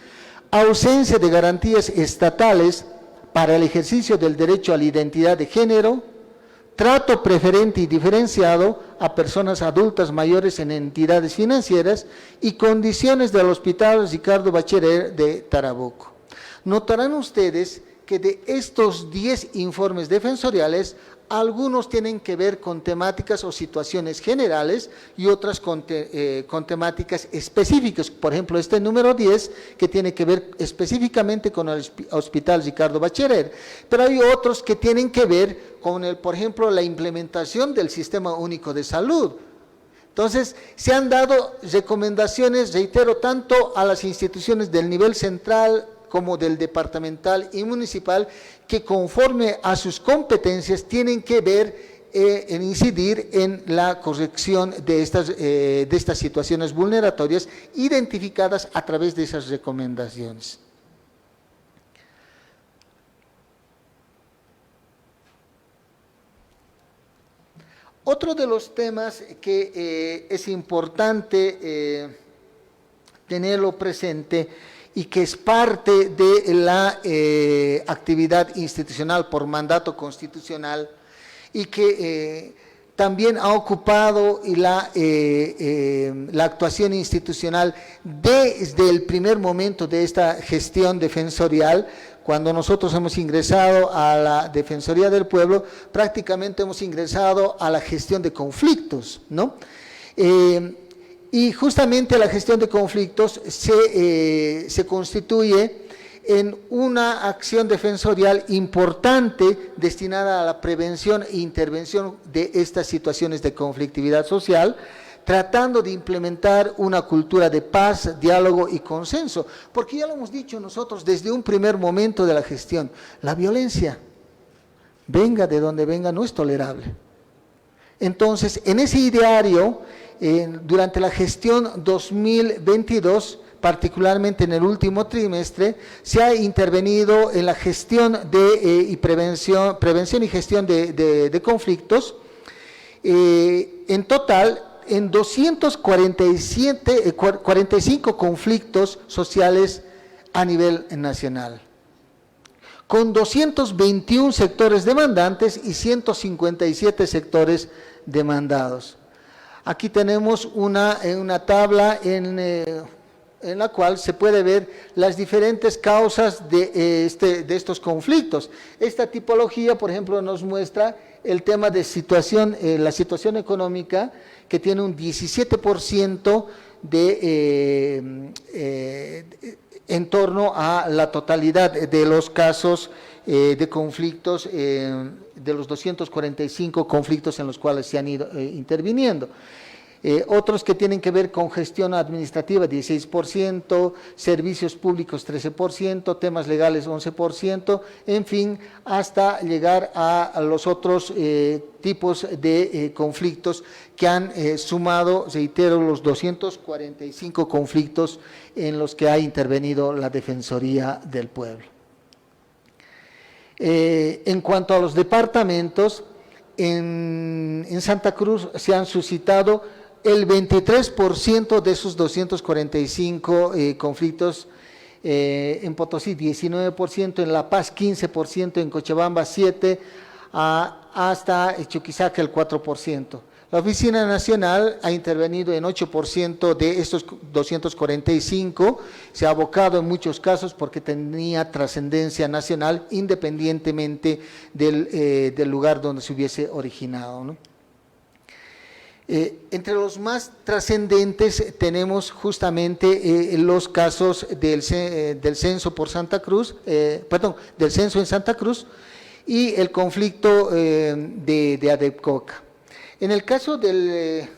Speaker 3: ausencia de garantías estatales para el ejercicio del derecho a la identidad de género, trato preferente y diferenciado a personas adultas mayores en entidades financieras y condiciones del Hospital Ricardo Bacherer de Tarabuco. Notarán ustedes que de estos 10 informes defensoriales, algunos tienen que ver con temáticas o situaciones generales y otras con temáticas específicas. Por ejemplo, este número 10 que tiene que ver específicamente con el Hospital Ricardo Bacherer, pero hay otros que tienen que ver con, por ejemplo, la implementación del Sistema Único de Salud. Entonces, se han dado recomendaciones, reitero, tanto a las instituciones del nivel central como del departamental y municipal, que conforme a sus competencias tienen que ver en incidir en la corrección de estas situaciones vulneratorias identificadas a través de esas recomendaciones. Otro de los temas que es importante tenerlo presente y que es parte de la actividad institucional por mandato constitucional y que también ha ocupado la actuación institucional desde el primer momento de esta gestión defensorial. Cuando nosotros hemos ingresado a la Defensoría del Pueblo, prácticamente hemos ingresado a la gestión de conflictos, ¿no? Y justamente la gestión de conflictos se constituye en una acción defensorial importante destinada a la prevención e intervención de estas situaciones de conflictividad social, tratando de implementar una cultura de paz, diálogo y consenso, porque ya lo hemos dicho nosotros desde un primer momento de la gestión, la violencia, venga de donde venga, no es tolerable. Entonces, en ese ideario, durante la gestión 2022, particularmente en el último trimestre, se ha intervenido en la gestión y prevención y gestión de conflictos, en total, en 45 conflictos sociales a nivel nacional, con 221 sectores demandantes y 157 sectores demandados. Aquí tenemos una tabla en la cual se puede ver las diferentes causas de estos conflictos. Esta tipología, por ejemplo, nos muestra el tema de la situación económica, que tiene un 17% en torno a la totalidad de los casos de conflictos, de los 245 conflictos en los cuales se han ido interviniendo. Otros que tienen que ver con gestión administrativa, 16%, servicios públicos, 13%, temas legales, 11%, en fin, hasta llegar a los otros tipos de conflictos que han sumado, reitero, los 245 conflictos en los que ha intervenido la Defensoría del Pueblo. En cuanto a los departamentos, en Santa Cruz se han suscitado el 23% de esos 245 conflictos, en Potosí 19%, en La Paz 15%, en Cochabamba 7%, hasta Chuquisaca el 4%. La Oficina Nacional ha intervenido en 8% de estos 245, se ha abocado en muchos casos porque tenía trascendencia nacional independientemente del lugar donde se hubiese originado, ¿no? Entre los más trascendentes tenemos justamente los casos del censo por Santa Cruz, del censo en Santa Cruz y el conflicto de Adepcoca. En el caso del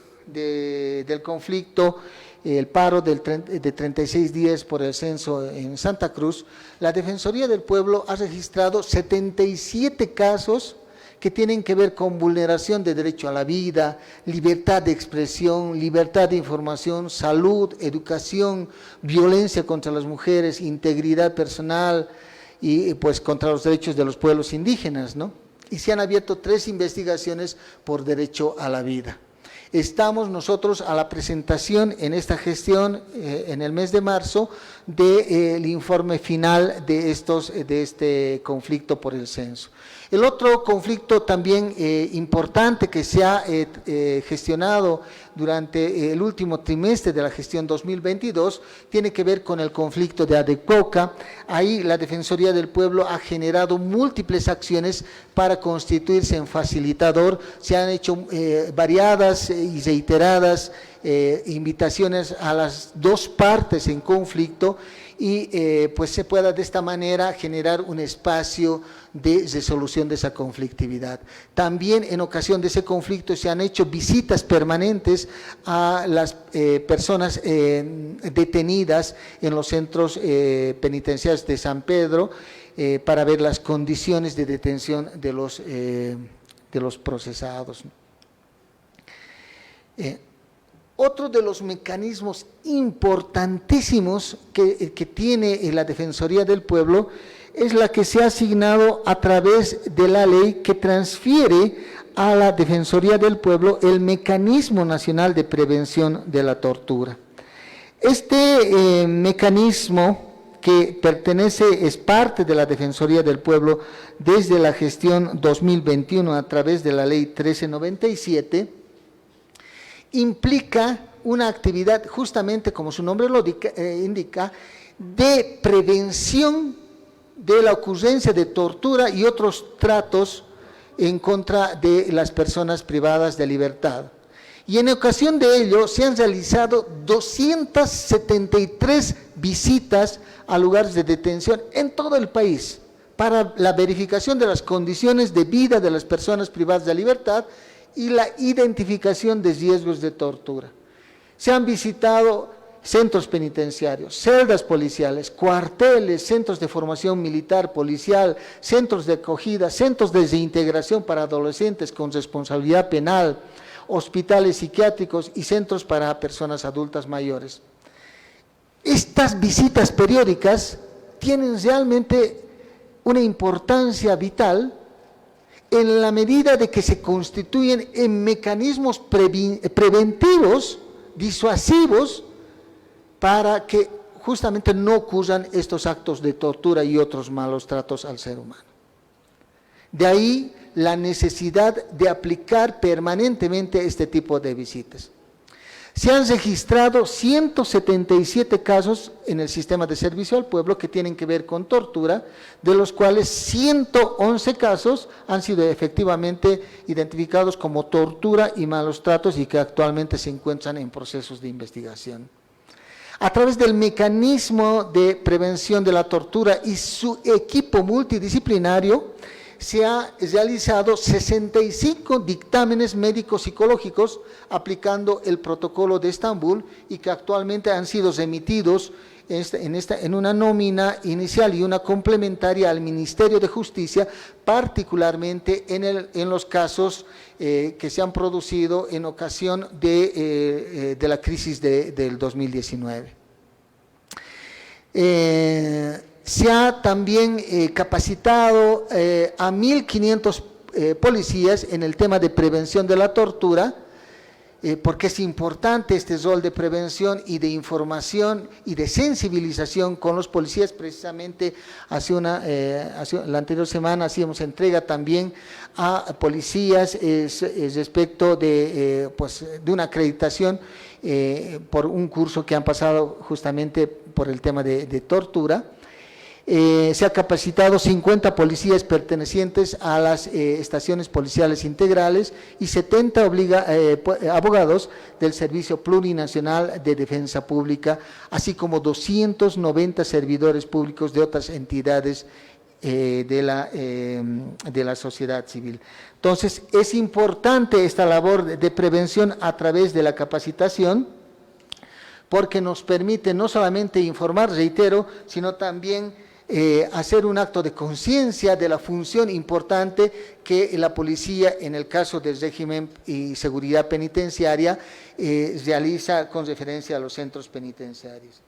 Speaker 3: conflicto, el paro de 36 días por el censo en Santa Cruz, la Defensoría del Pueblo ha registrado 77 casos que tienen que ver con vulneración de derecho a la vida, libertad de expresión, libertad de información, salud, educación, violencia contra las mujeres, integridad personal y pues contra los derechos de los pueblos indígenas, ¿no? Y se han abierto 3 investigaciones por derecho a la vida. Estamos nosotros a la presentación en esta gestión, en el mes de marzo, del informe final de este conflicto por el censo. El otro conflicto también importante que se ha gestionado durante el último trimestre de la gestión 2022 tiene que ver con el conflicto de Adepcoca. Ahí la Defensoría del Pueblo ha generado múltiples acciones para constituirse en facilitador. Se han hecho variadas y reiteradas invitaciones a las 2 partes en conflicto y pues se pueda de esta manera generar un espacio de resolución de esa conflictividad. También en ocasión de ese conflicto se han hecho visitas permanentes a las personas detenidas en los centros penitenciarios de San Pedro para ver las condiciones de detención de los procesados. Otro de los mecanismos importantísimos que tiene la Defensoría del Pueblo es la que se ha asignado a través de la ley que transfiere a la Defensoría del Pueblo el Mecanismo Nacional de Prevención de la Tortura. Este mecanismo que es parte de la Defensoría del Pueblo desde la gestión 2021 a través de la ley 1397, implica una actividad, justamente como su nombre lo indica, de prevención de la ocurrencia de tortura y otros tratos en contra de las personas privadas de libertad. Y en ocasión de ello se han realizado 273 visitas a lugares de detención en todo el país para la verificación de las condiciones de vida de las personas privadas de libertad y la identificación de riesgos de tortura. Se han visitado centros penitenciarios, celdas policiales, cuarteles, centros de formación militar, policial, centros de acogida, centros de reintegración para adolescentes con responsabilidad penal, hospitales psiquiátricos y centros para personas adultas mayores. Estas visitas periódicas tienen realmente una importancia vital en la medida de que se constituyen en mecanismos preventivos, disuasivos, para que justamente no ocurran estos actos de tortura y otros malos tratos al ser humano. De ahí la necesidad de aplicar permanentemente este tipo de visitas. Se han registrado 177 casos en el sistema de servicio al pueblo que tienen que ver con tortura, de los cuales 111 casos han sido efectivamente identificados como tortura y malos tratos y que actualmente se encuentran en procesos de investigación. A través del mecanismo de prevención de la tortura y su equipo multidisciplinario, se ha realizado 65 dictámenes médicos psicológicos aplicando el protocolo de Estambul y que actualmente han sido remitidos en una nómina inicial y una complementaria al Ministerio de Justicia, particularmente en los casos que se han producido en ocasión de la crisis del 2019. Se ha también capacitado a 1.500 policías en el tema de prevención de la tortura, porque es importante este rol de prevención y de información y de sensibilización con los policías. Precisamente la anterior semana hacíamos entrega también a policías respecto de una acreditación por un curso que han pasado justamente por el tema de tortura. Se ha capacitado 50 policías pertenecientes a las estaciones policiales integrales y 70 abogados del Servicio Plurinacional de Defensa Pública, así como 290 servidores públicos de otras entidades de la sociedad civil. Entonces, es importante esta labor de prevención a través de la capacitación, porque nos permite no solamente informar, reitero, sino también hacer un acto de conciencia de la función importante que la policía, en el caso del régimen y seguridad penitenciaria, realiza con referencia a los centros penitenciarios.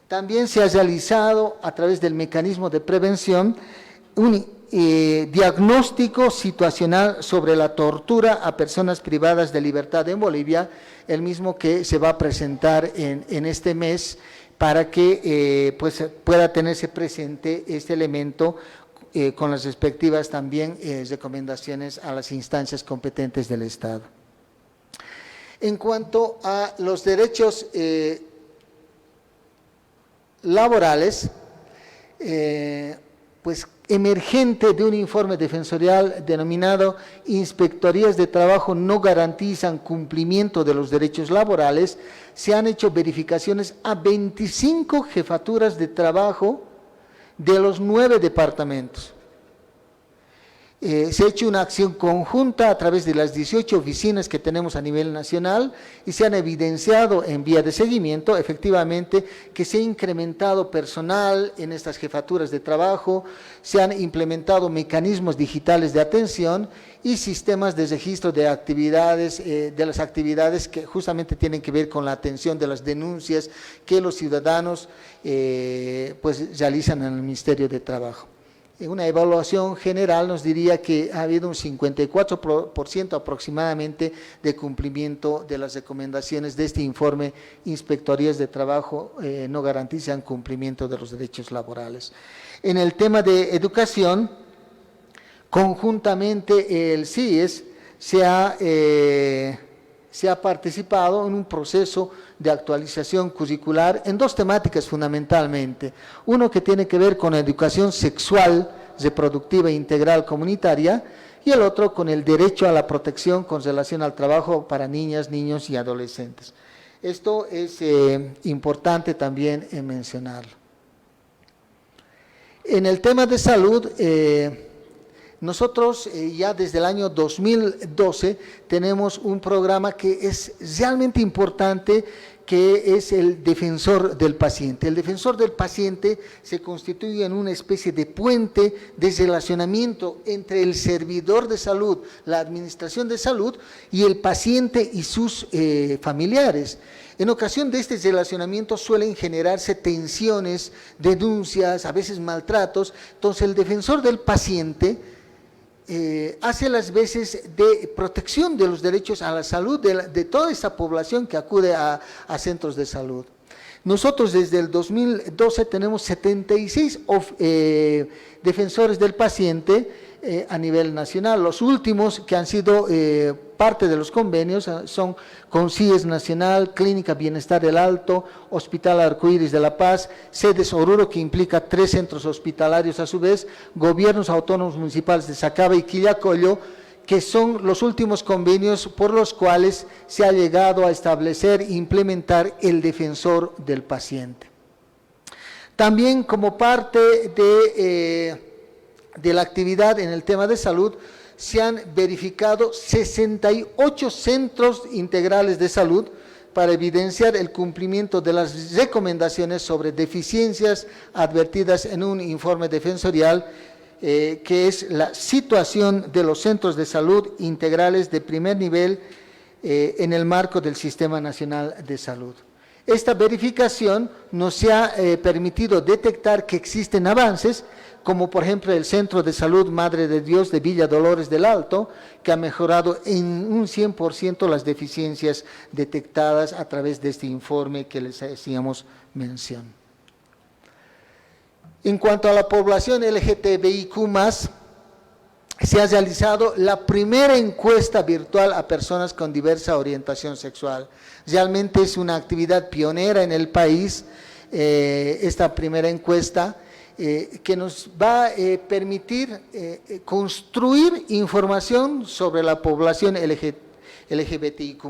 Speaker 3: También se ha realizado a través del mecanismo de prevención un diagnóstico situacional sobre la tortura a personas privadas de libertad en Bolivia, el mismo que se va a presentar en este mes, para que pueda tenerse presente este elemento con las respectivas también recomendaciones a las instancias competentes del Estado. En cuanto a los derechos laborales, emergente de un informe defensorial denominado Inspectorías de Trabajo no garantizan cumplimiento de los derechos laborales, se han hecho verificaciones a 25 jefaturas de trabajo de los 9 departamentos. Se ha hecho una acción conjunta a través de las 18 oficinas que tenemos a nivel nacional y se han evidenciado en vía de seguimiento efectivamente que se ha incrementado personal en estas jefaturas de trabajo, se han implementado mecanismos digitales de atención y sistemas de registro de actividades, de las actividades que justamente tienen que ver con la atención de las denuncias que los ciudadanos pues realizan en el Ministerio de Trabajo. Una evaluación general nos diría que ha habido un 54% aproximadamente de cumplimiento de las recomendaciones de este informe. Inspectorías de Trabajo no garantizan cumplimiento de los derechos laborales. En el tema de educación, conjuntamente el CIES se ha participado en un proceso de actualización curricular en 2 temáticas fundamentalmente. Uno que tiene que ver con educación sexual, reproductiva e integral comunitaria, y el otro con el derecho a la protección con relación al trabajo para niñas, niños y adolescentes. Esto es importante también mencionarlo. En el tema de salud, nosotros ya desde el año 2012 tenemos un programa que es realmente importante, que es el defensor del paciente. El defensor del paciente se constituye en una especie de puente de relacionamiento entre el servidor de salud, la administración de salud, y el paciente y sus familiares. En ocasión de este relacionamiento suelen generarse tensiones, denuncias, a veces maltratos. Entonces el defensor del paciente hace las veces de protección de los derechos a la salud de toda esa población que acude a centros de salud. Nosotros desde el 2012 tenemos 76 defensores del paciente a nivel nacional. Los últimos que han sido parte de los convenios son con CIES Nacional, Clínica Bienestar del Alto, Hospital Arcoíris de La Paz, Sedes Oruro, que implica 3 centros hospitalarios a su vez, gobiernos autónomos municipales de Sacaba y Quillacollo, que son los últimos convenios por los cuales se ha llegado a establecer e implementar el defensor del paciente. También como parte de la actividad en el tema de salud, se han verificado 68 centros integrales de salud para evidenciar el cumplimiento de las recomendaciones sobre deficiencias advertidas en un informe defensorial, que es la situación de los centros de salud integrales de primer nivel en el marco del Sistema Nacional de Salud. Esta verificación nos ha permitido detectar que existen avances, como por ejemplo el Centro de Salud Madre de Dios de Villa Dolores del Alto, que ha mejorado en un 100% las deficiencias detectadas a través de este informe que les hacíamos mención. En cuanto a la población LGTBIQ+, se ha realizado la primera encuesta virtual a personas con diversa orientación sexual. Realmente es una actividad pionera en el país, esta primera encuesta, que nos va a permitir construir información sobre la población LGBTIQ+,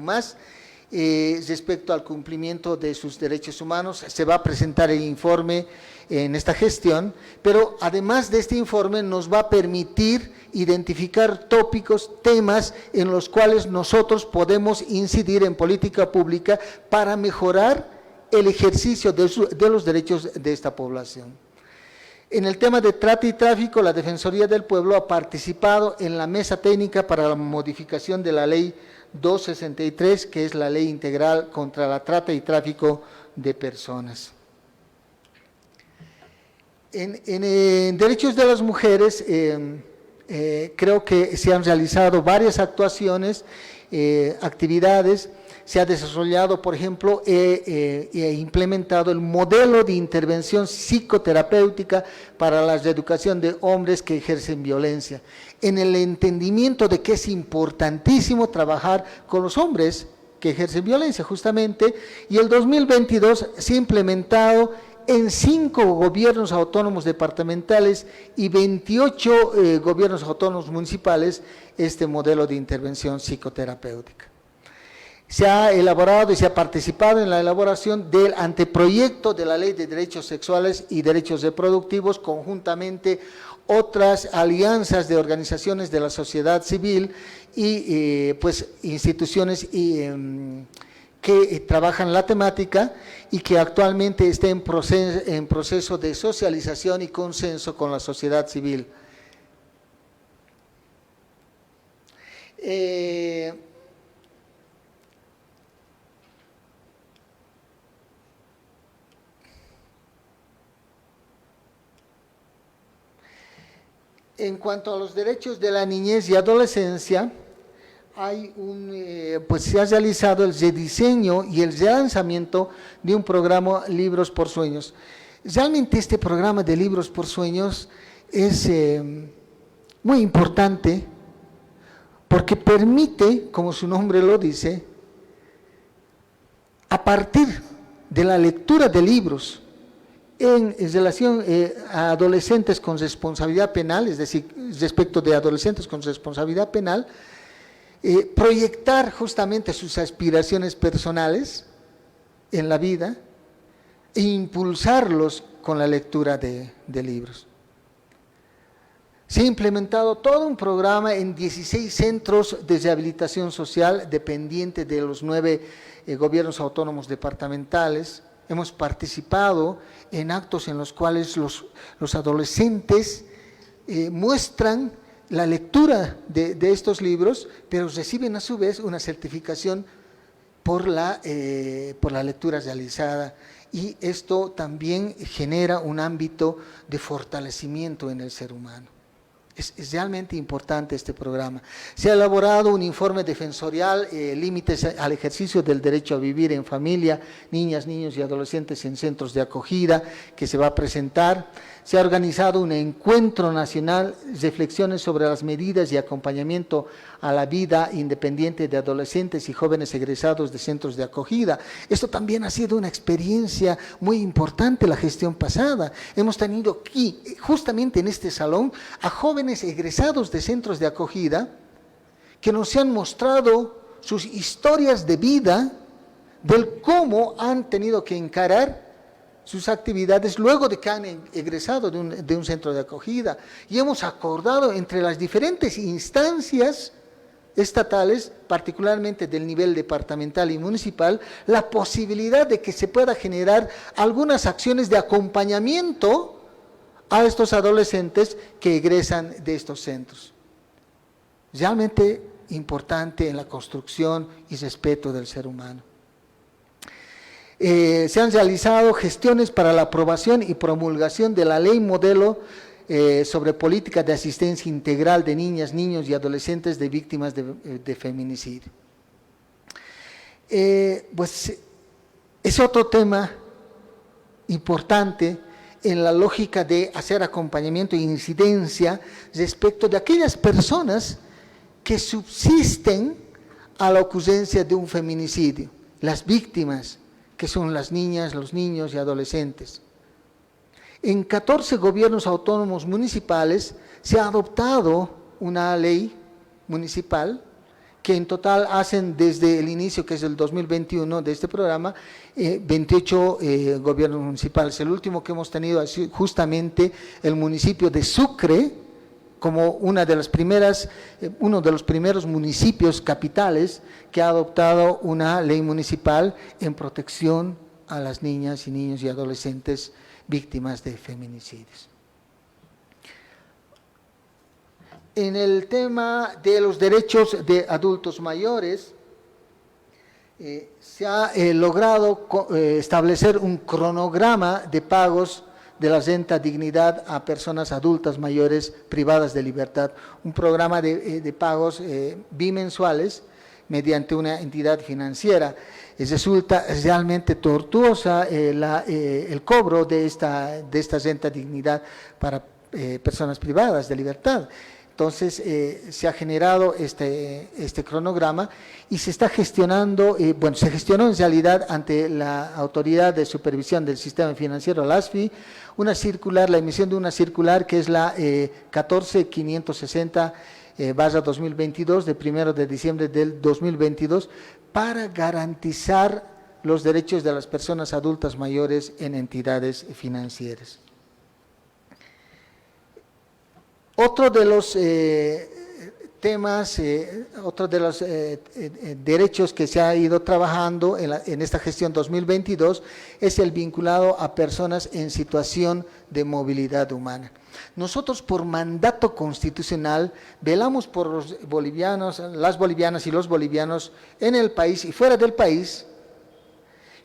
Speaker 3: respecto al cumplimiento de sus derechos humanos. Se va a presentar el informe en esta gestión, pero además de este informe nos va a permitir identificar tópicos, temas en los cuales nosotros podemos incidir en política pública para mejorar el ejercicio de los derechos de esta población. En el tema de trata y tráfico, la Defensoría del Pueblo ha participado en la mesa técnica para la modificación de la Ley 263, que es la Ley Integral contra la Trata y Tráfico de Personas. En derechos de las mujeres, creo que se han realizado varias actuaciones, actividades. Se ha desarrollado, por ejemplo, e implementado el modelo de intervención psicoterapéutica para la reeducación de hombres que ejercen violencia, en el entendimiento de que es importantísimo trabajar con los hombres que ejercen violencia justamente, y el 2022 se ha implementado en 5 gobiernos autónomos departamentales y 28 gobiernos autónomos municipales este modelo de intervención psicoterapéutica. Se ha elaborado y se ha participado en la elaboración del anteproyecto de la Ley de Derechos Sexuales y Derechos Reproductivos, conjuntamente otras alianzas de organizaciones de la sociedad civil y pues instituciones que trabajan la temática y que actualmente está en proceso de socialización y consenso con la sociedad civil. En cuanto a los derechos de la niñez y adolescencia, hay pues se ha realizado el rediseño y el relanzamiento de un programa Libros por Sueños. Realmente este programa de Libros por Sueños es muy importante porque permite, como su nombre lo dice, a partir de la lectura de libros en relación a adolescentes con responsabilidad penal, es decir, respecto de adolescentes con responsabilidad penal, proyectar justamente sus aspiraciones personales en la vida e impulsarlos con la lectura de libros. Se ha implementado todo un programa en 16 centros de rehabilitación social dependientes de los 9 gobiernos autónomos departamentales. Hemos participado en actos en los cuales los adolescentes muestran la lectura de estos libros, pero reciben a su vez una certificación por la lectura realizada, y esto también genera un ámbito de fortalecimiento en el ser humano. Es realmente importante este programa. Se ha elaborado un informe defensorial, límites al ejercicio del derecho a vivir en familia, niñas, niños y adolescentes en centros de acogida, que se va a presentar. Se ha organizado un encuentro nacional, reflexiones sobre las medidas y acompañamiento a la vida independiente de adolescentes y jóvenes egresados de centros de acogida. Esto también ha sido una experiencia muy importante la gestión pasada. Hemos tenido aquí, justamente en este salón, a jóvenes egresados de centros de acogida que nos han mostrado sus historias de vida, del cómo han tenido que encarar sus actividades luego de que han egresado de un centro de acogida, y hemos acordado entre las diferentes instancias estatales, particularmente del nivel departamental y municipal, la posibilidad de que se pueda generar algunas acciones de acompañamiento a estos adolescentes que egresan de estos centros. Realmente importante en la construcción y respeto del ser humano. Se han realizado gestiones para la aprobación y promulgación de la ley modelo sobre política de asistencia integral de niñas, niños y adolescentes de víctimas de feminicidio. Pues es otro tema importante en la lógica de hacer acompañamiento e incidencia respecto de aquellas personas que subsisten a la ocurrencia de un feminicidio, las víctimas, que son las niñas, los niños y adolescentes. En 14 gobiernos autónomos municipales se ha adoptado una ley municipal que en total hacen desde el inicio, que es el 2021 de este programa, 28 gobiernos municipales. El último que hemos tenido ha sido justamente el municipio de Sucre, como uno de los primeros municipios capitales que ha adoptado una ley municipal en protección a las niñas y niños y adolescentes víctimas de feminicidios. En el tema de los derechos de adultos mayores, se ha logrado establecer un cronograma de pagos de la renta dignidad a personas adultas mayores privadas de libertad, un programa de pagos bimensuales mediante una entidad financiera. Resulta realmente tortuosa el cobro de esta renta dignidad para personas privadas de libertad. Entonces, se ha generado este cronograma y se está gestionando, bueno, se gestionó en realidad ante la Autoridad de Supervisión del Sistema Financiero, la ASFI, una circular, la emisión de una circular que es la 14560/2022 de 1 de diciembre del 2022 para garantizar los derechos de las personas adultas mayores en entidades financieras. Otro de los temas, otro de los derechos que se ha ido trabajando en esta gestión 2022 es el vinculado a personas en situación de movilidad humana. Nosotros por mandato constitucional velamos por los bolivianos, las bolivianas y los bolivianos en el país y fuera del país,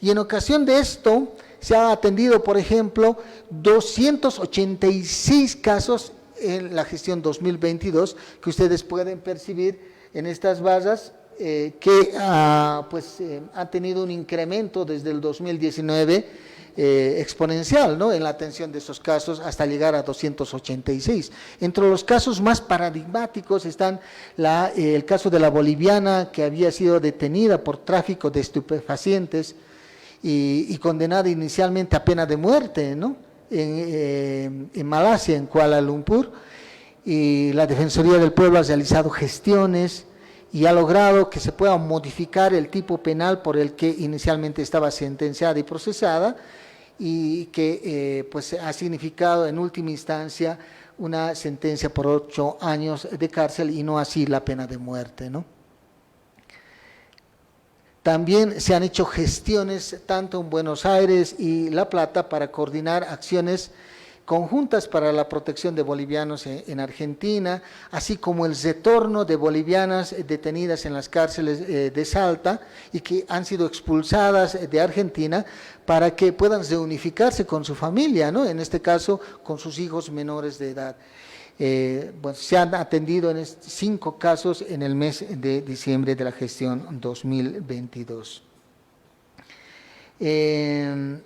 Speaker 3: y en ocasión de esto se ha atendido, por ejemplo, 286 casos en la gestión 2022, que ustedes pueden percibir en estas barras, que han tenido un incremento desde el 2019 exponencial, ¿no?, en la atención de esos casos hasta llegar a 286. Entre los casos más paradigmáticos están el caso de la boliviana que había sido detenida por tráfico de estupefacientes y condenada inicialmente a pena de muerte, ¿no?, en Malasia, en Kuala Lumpur, y la Defensoría del Pueblo ha realizado gestiones y ha logrado que se pueda modificar el tipo penal por el que inicialmente estaba sentenciada y procesada, y que pues ha significado en última instancia una sentencia por 8 años de cárcel y no así la pena de muerte, ¿no? También se han hecho gestiones tanto en Buenos Aires y La Plata para coordinar acciones conjuntas para la protección de bolivianos en Argentina, así como el retorno de bolivianas detenidas en las cárceles de Salta y que han sido expulsadas de Argentina para que puedan reunificarse con su familia, ¿no?, en este caso con sus hijos menores de edad. Se han atendido en 5 casos en el mes de diciembre de la gestión 2022. En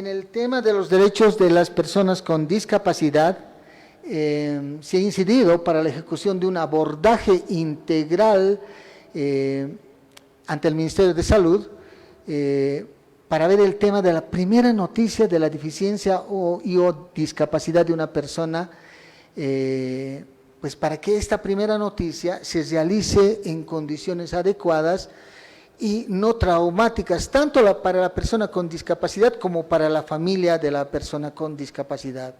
Speaker 3: el tema de los derechos de las personas con discapacidad, se ha incidido para la ejecución de un abordaje integral ante el Ministerio de Salud, para ver el tema de la primera noticia de la deficiencia o discapacidad de una persona, pues para que esta primera noticia se realice en condiciones adecuadas y no traumáticas, tanto para la persona con discapacidad como para la familia de la persona con discapacidad.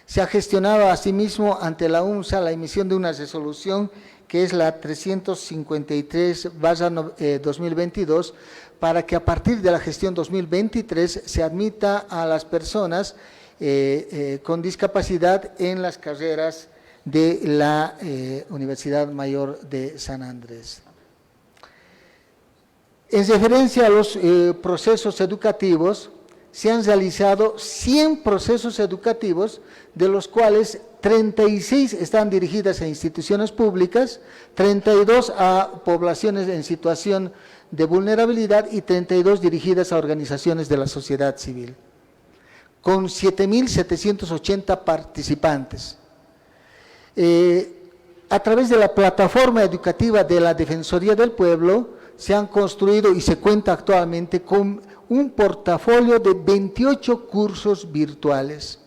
Speaker 3: Se ha gestionado asimismo ante la UNSA la emisión de una resolución que es la 353/2022, para que a partir de la gestión 2023 se admita a las personas con discapacidad en las carreras de la Universidad Mayor de San Andrés. En referencia a los procesos educativos, se han realizado 100 procesos educativos, de los cuales 36 están dirigidas a instituciones públicas, 32 a poblaciones en situación de vulnerabilidad y 32 dirigidas a organizaciones de la sociedad civil, con 7.780 participantes. A través de la plataforma educativa de la Defensoría del Pueblo se han construido y se cuenta actualmente con un portafolio de 28 cursos virtuales.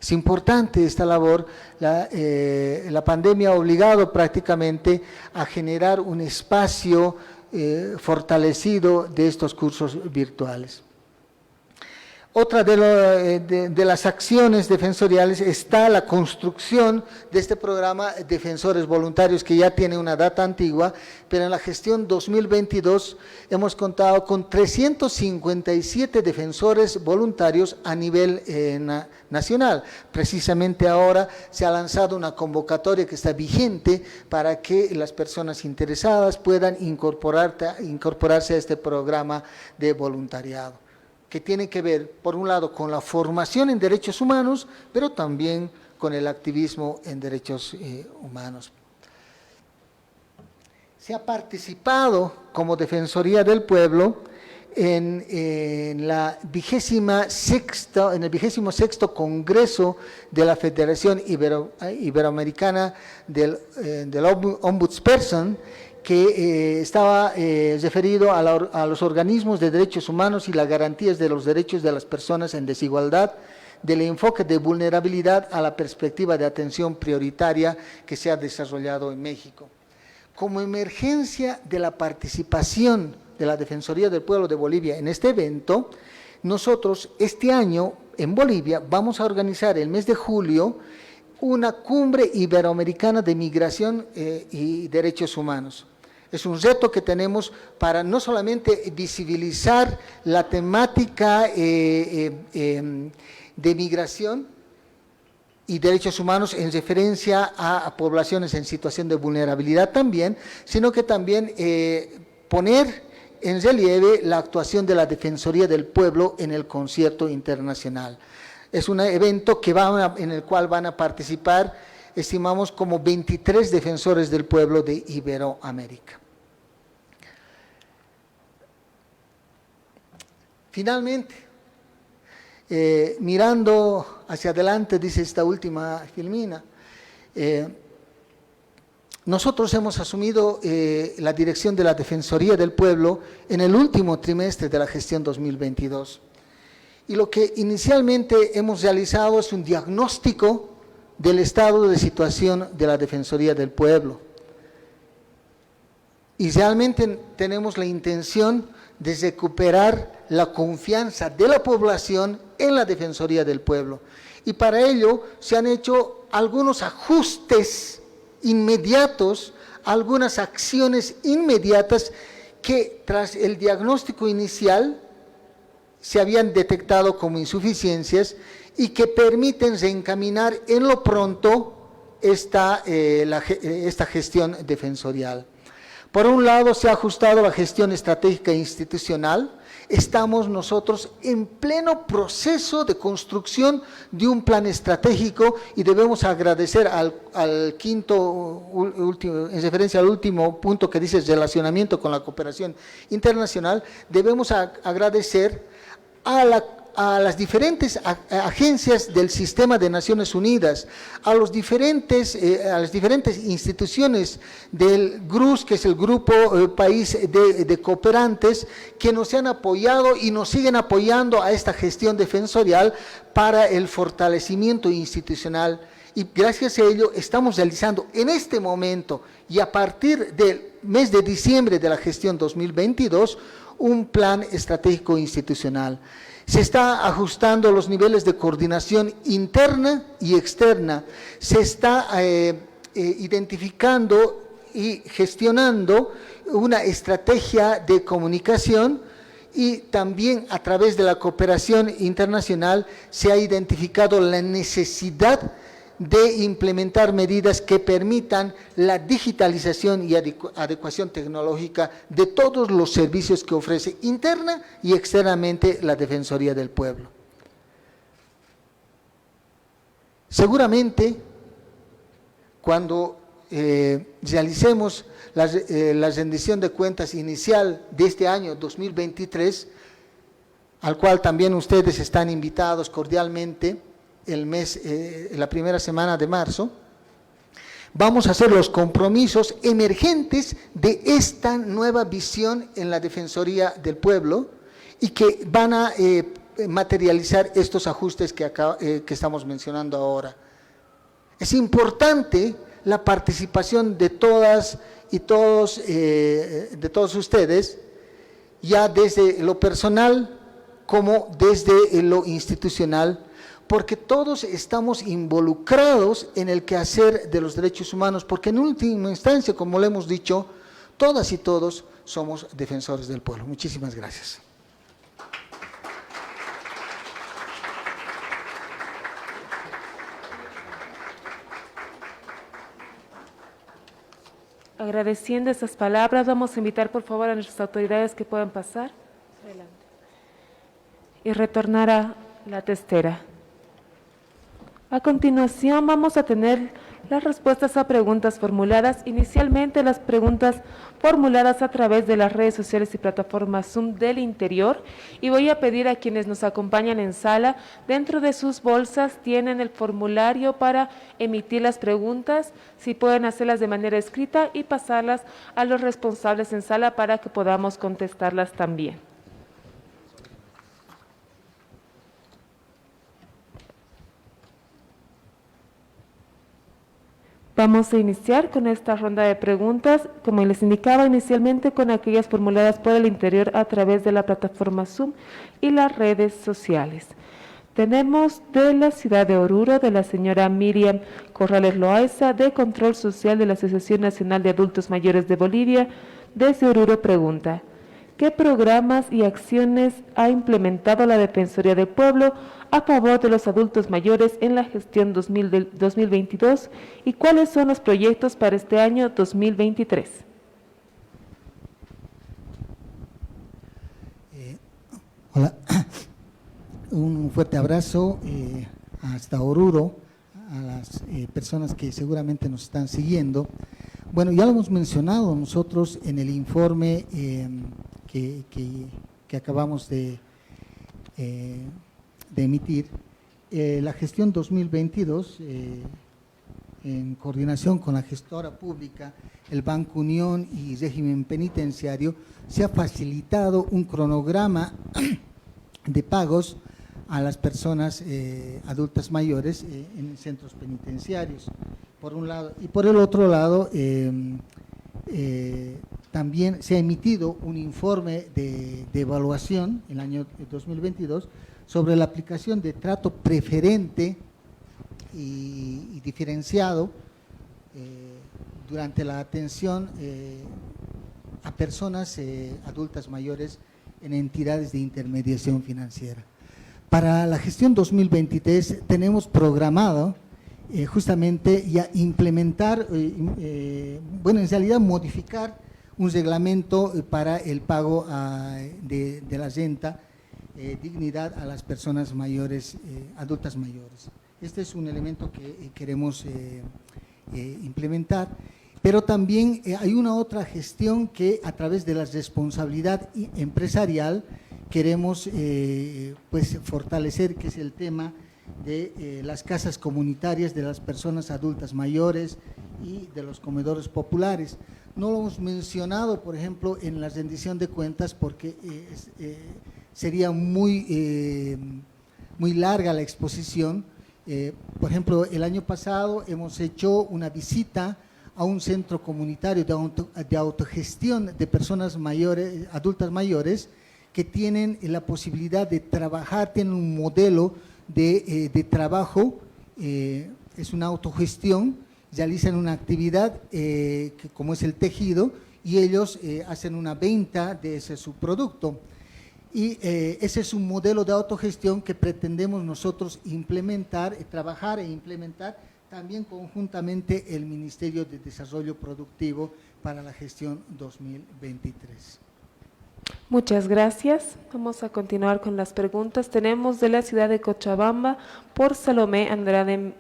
Speaker 3: Es importante esta labor. La pandemia ha obligado prácticamente a generar un espacio fortalecido de estos cursos virtuales. Otra de las acciones defensoriales está la construcción de este programa Defensores Voluntarios, que ya tiene una data antigua, pero en la gestión 2022 hemos contado con 357 defensores voluntarios a nivel nacional. Precisamente ahora se ha lanzado una convocatoria que está vigente para que las personas interesadas puedan incorporarse a este programa de voluntariado, que tiene que ver, por un lado, con la formación en derechos humanos, pero también con el activismo en derechos humanos. Se ha participado como Defensoría del Pueblo en el 26º Congreso de la Federación Iberoamericana del Ombudsperson, que estaba referido a los organismos de derechos humanos y las garantías de los derechos de las personas en desigualdad, del enfoque de vulnerabilidad a la perspectiva de atención prioritaria que se ha desarrollado en México. Como emergencia de la participación de la Defensoría del Pueblo de Bolivia en este evento, nosotros este año en Bolivia vamos a organizar el mes de julio una cumbre iberoamericana de migración y derechos humanos. Es un reto que tenemos para no solamente visibilizar la temática de migración y derechos humanos en referencia a poblaciones en situación de vulnerabilidad también, sino que también poner en relieve la actuación de la Defensoría del Pueblo en el concierto internacional. Es un evento en el cual van a participar, estimamos, como 23 defensores del pueblo de Iberoamérica. Finalmente, mirando hacia adelante, dice esta última filmina, nosotros hemos asumido la dirección de la Defensoría del Pueblo en el último trimestre de la gestión 2022. Y lo que inicialmente hemos realizado es un diagnóstico del estado de situación de la Defensoría del Pueblo. Y realmente tenemos la intención de recuperar la confianza de la población en la Defensoría del Pueblo. Y para ello se han hecho algunos ajustes inmediatos, algunas acciones inmediatas que tras el diagnóstico inicial se habían detectado como insuficiencias y que permiten reencaminar en lo pronto esta gestión defensorial. Por un lado, se ha ajustado la gestión estratégica e institucional. Estamos nosotros en pleno proceso de construcción de un plan estratégico y debemos agradecer al quinto, en referencia al último punto que dice relacionamiento con la cooperación internacional, debemos agradecer a las diferentes agencias del sistema de Naciones Unidas, a las diferentes instituciones del GRUS, que es el Grupo País de Cooperantes, que nos han apoyado y nos siguen apoyando a esta gestión defensorial para el fortalecimiento institucional. Y gracias a ello estamos realizando en este momento y a partir del mes de diciembre de la gestión 2022, un plan estratégico institucional. Se está ajustando los niveles de coordinación interna y externa, se está identificando y gestionando una estrategia de comunicación y también a través de la cooperación internacional se ha identificado la necesidad de implementar medidas que permitan la digitalización y adecuación tecnológica de todos los servicios que ofrece interna y externamente la Defensoría del Pueblo. Seguramente, cuando realicemos la rendición de cuentas inicial de este año 2023, al cual también ustedes están invitados cordialmente, la primera semana de marzo, vamos a hacer los compromisos emergentes de esta nueva visión en la Defensoría del Pueblo y que van a materializar estos ajustes que estamos mencionando ahora. Es importante la participación de todas y todos, de todos ustedes, ya desde lo personal como desde lo institucional, porque todos estamos involucrados en el quehacer de los derechos humanos, porque en última instancia, como le hemos dicho, todas y todos somos defensores del pueblo. Muchísimas gracias.
Speaker 1: Agradeciendo estas palabras, vamos a invitar por favor a nuestras autoridades que puedan pasar adelante y retornar a la testera. A continuación vamos a tener las respuestas a preguntas formuladas. Inicialmente las preguntas formuladas a través de las redes sociales y plataformas Zoom del interior, y voy a pedir a quienes nos acompañan en sala, dentro de sus bolsas tienen el formulario para emitir las preguntas, si pueden hacerlas de manera escrita y pasarlas a los responsables en sala para que podamos contestarlas también. Vamos a iniciar con esta ronda de preguntas, como les indicaba inicialmente, con aquellas formuladas por el interior a través de la plataforma Zoom y las redes sociales. Tenemos de la ciudad de Oruro, de la señora Miriam Corrales Loaiza, de Control Social de la Asociación Nacional de Adultos Mayores de Bolivia. Desde Oruro pregunta: ¿qué programas y acciones ha implementado la Defensoría del Pueblo a favor de los adultos mayores en la gestión 2022 y cuáles son los proyectos para este año 2023?
Speaker 4: Hola, un fuerte abrazo hasta Oruro, a las personas que seguramente nos están siguiendo. Bueno, ya lo hemos mencionado nosotros en el informe que acabamos de emitir. La gestión 2022, en coordinación con la gestora pública, el Banco Unión y régimen penitenciario, se ha facilitado un cronograma de pagos a las personas adultas mayores en centros penitenciarios, por un lado. Y por el otro lado, también se ha emitido un informe de evaluación en el año 2022 sobre la aplicación de trato preferente y diferenciado durante la atención a personas adultas mayores en entidades de intermediación financiera. Para la gestión 2023 tenemos programado justamente ya implementar, bueno, en realidad modificar un reglamento para el pago de la renta dignidad a las personas mayores, adultas mayores. Este es un elemento que queremos implementar, pero también hay una otra gestión que a través de la responsabilidad empresarial queremos pues fortalecer, que es el tema de las casas comunitarias de las personas adultas mayores y de los comedores populares. No lo hemos mencionado, por ejemplo, en la rendición de cuentas porque sería muy larga la exposición. Por ejemplo, el año pasado hemos hecho una visita a un centro comunitario de autogestión de personas mayores, adultas mayores, que tienen la posibilidad de trabajar, tienen un modelo de trabajo, es una autogestión, realizan una actividad como es el tejido, y ellos hacen una venta de ese subproducto. Y ese es un modelo de autogestión que pretendemos nosotros implementar, trabajar e implementar también conjuntamente el Ministerio de Desarrollo Productivo para la gestión 2023.
Speaker 1: Muchas gracias. Vamos a continuar con las preguntas. Tenemos de la ciudad de Cochabamba por Salomé Andrade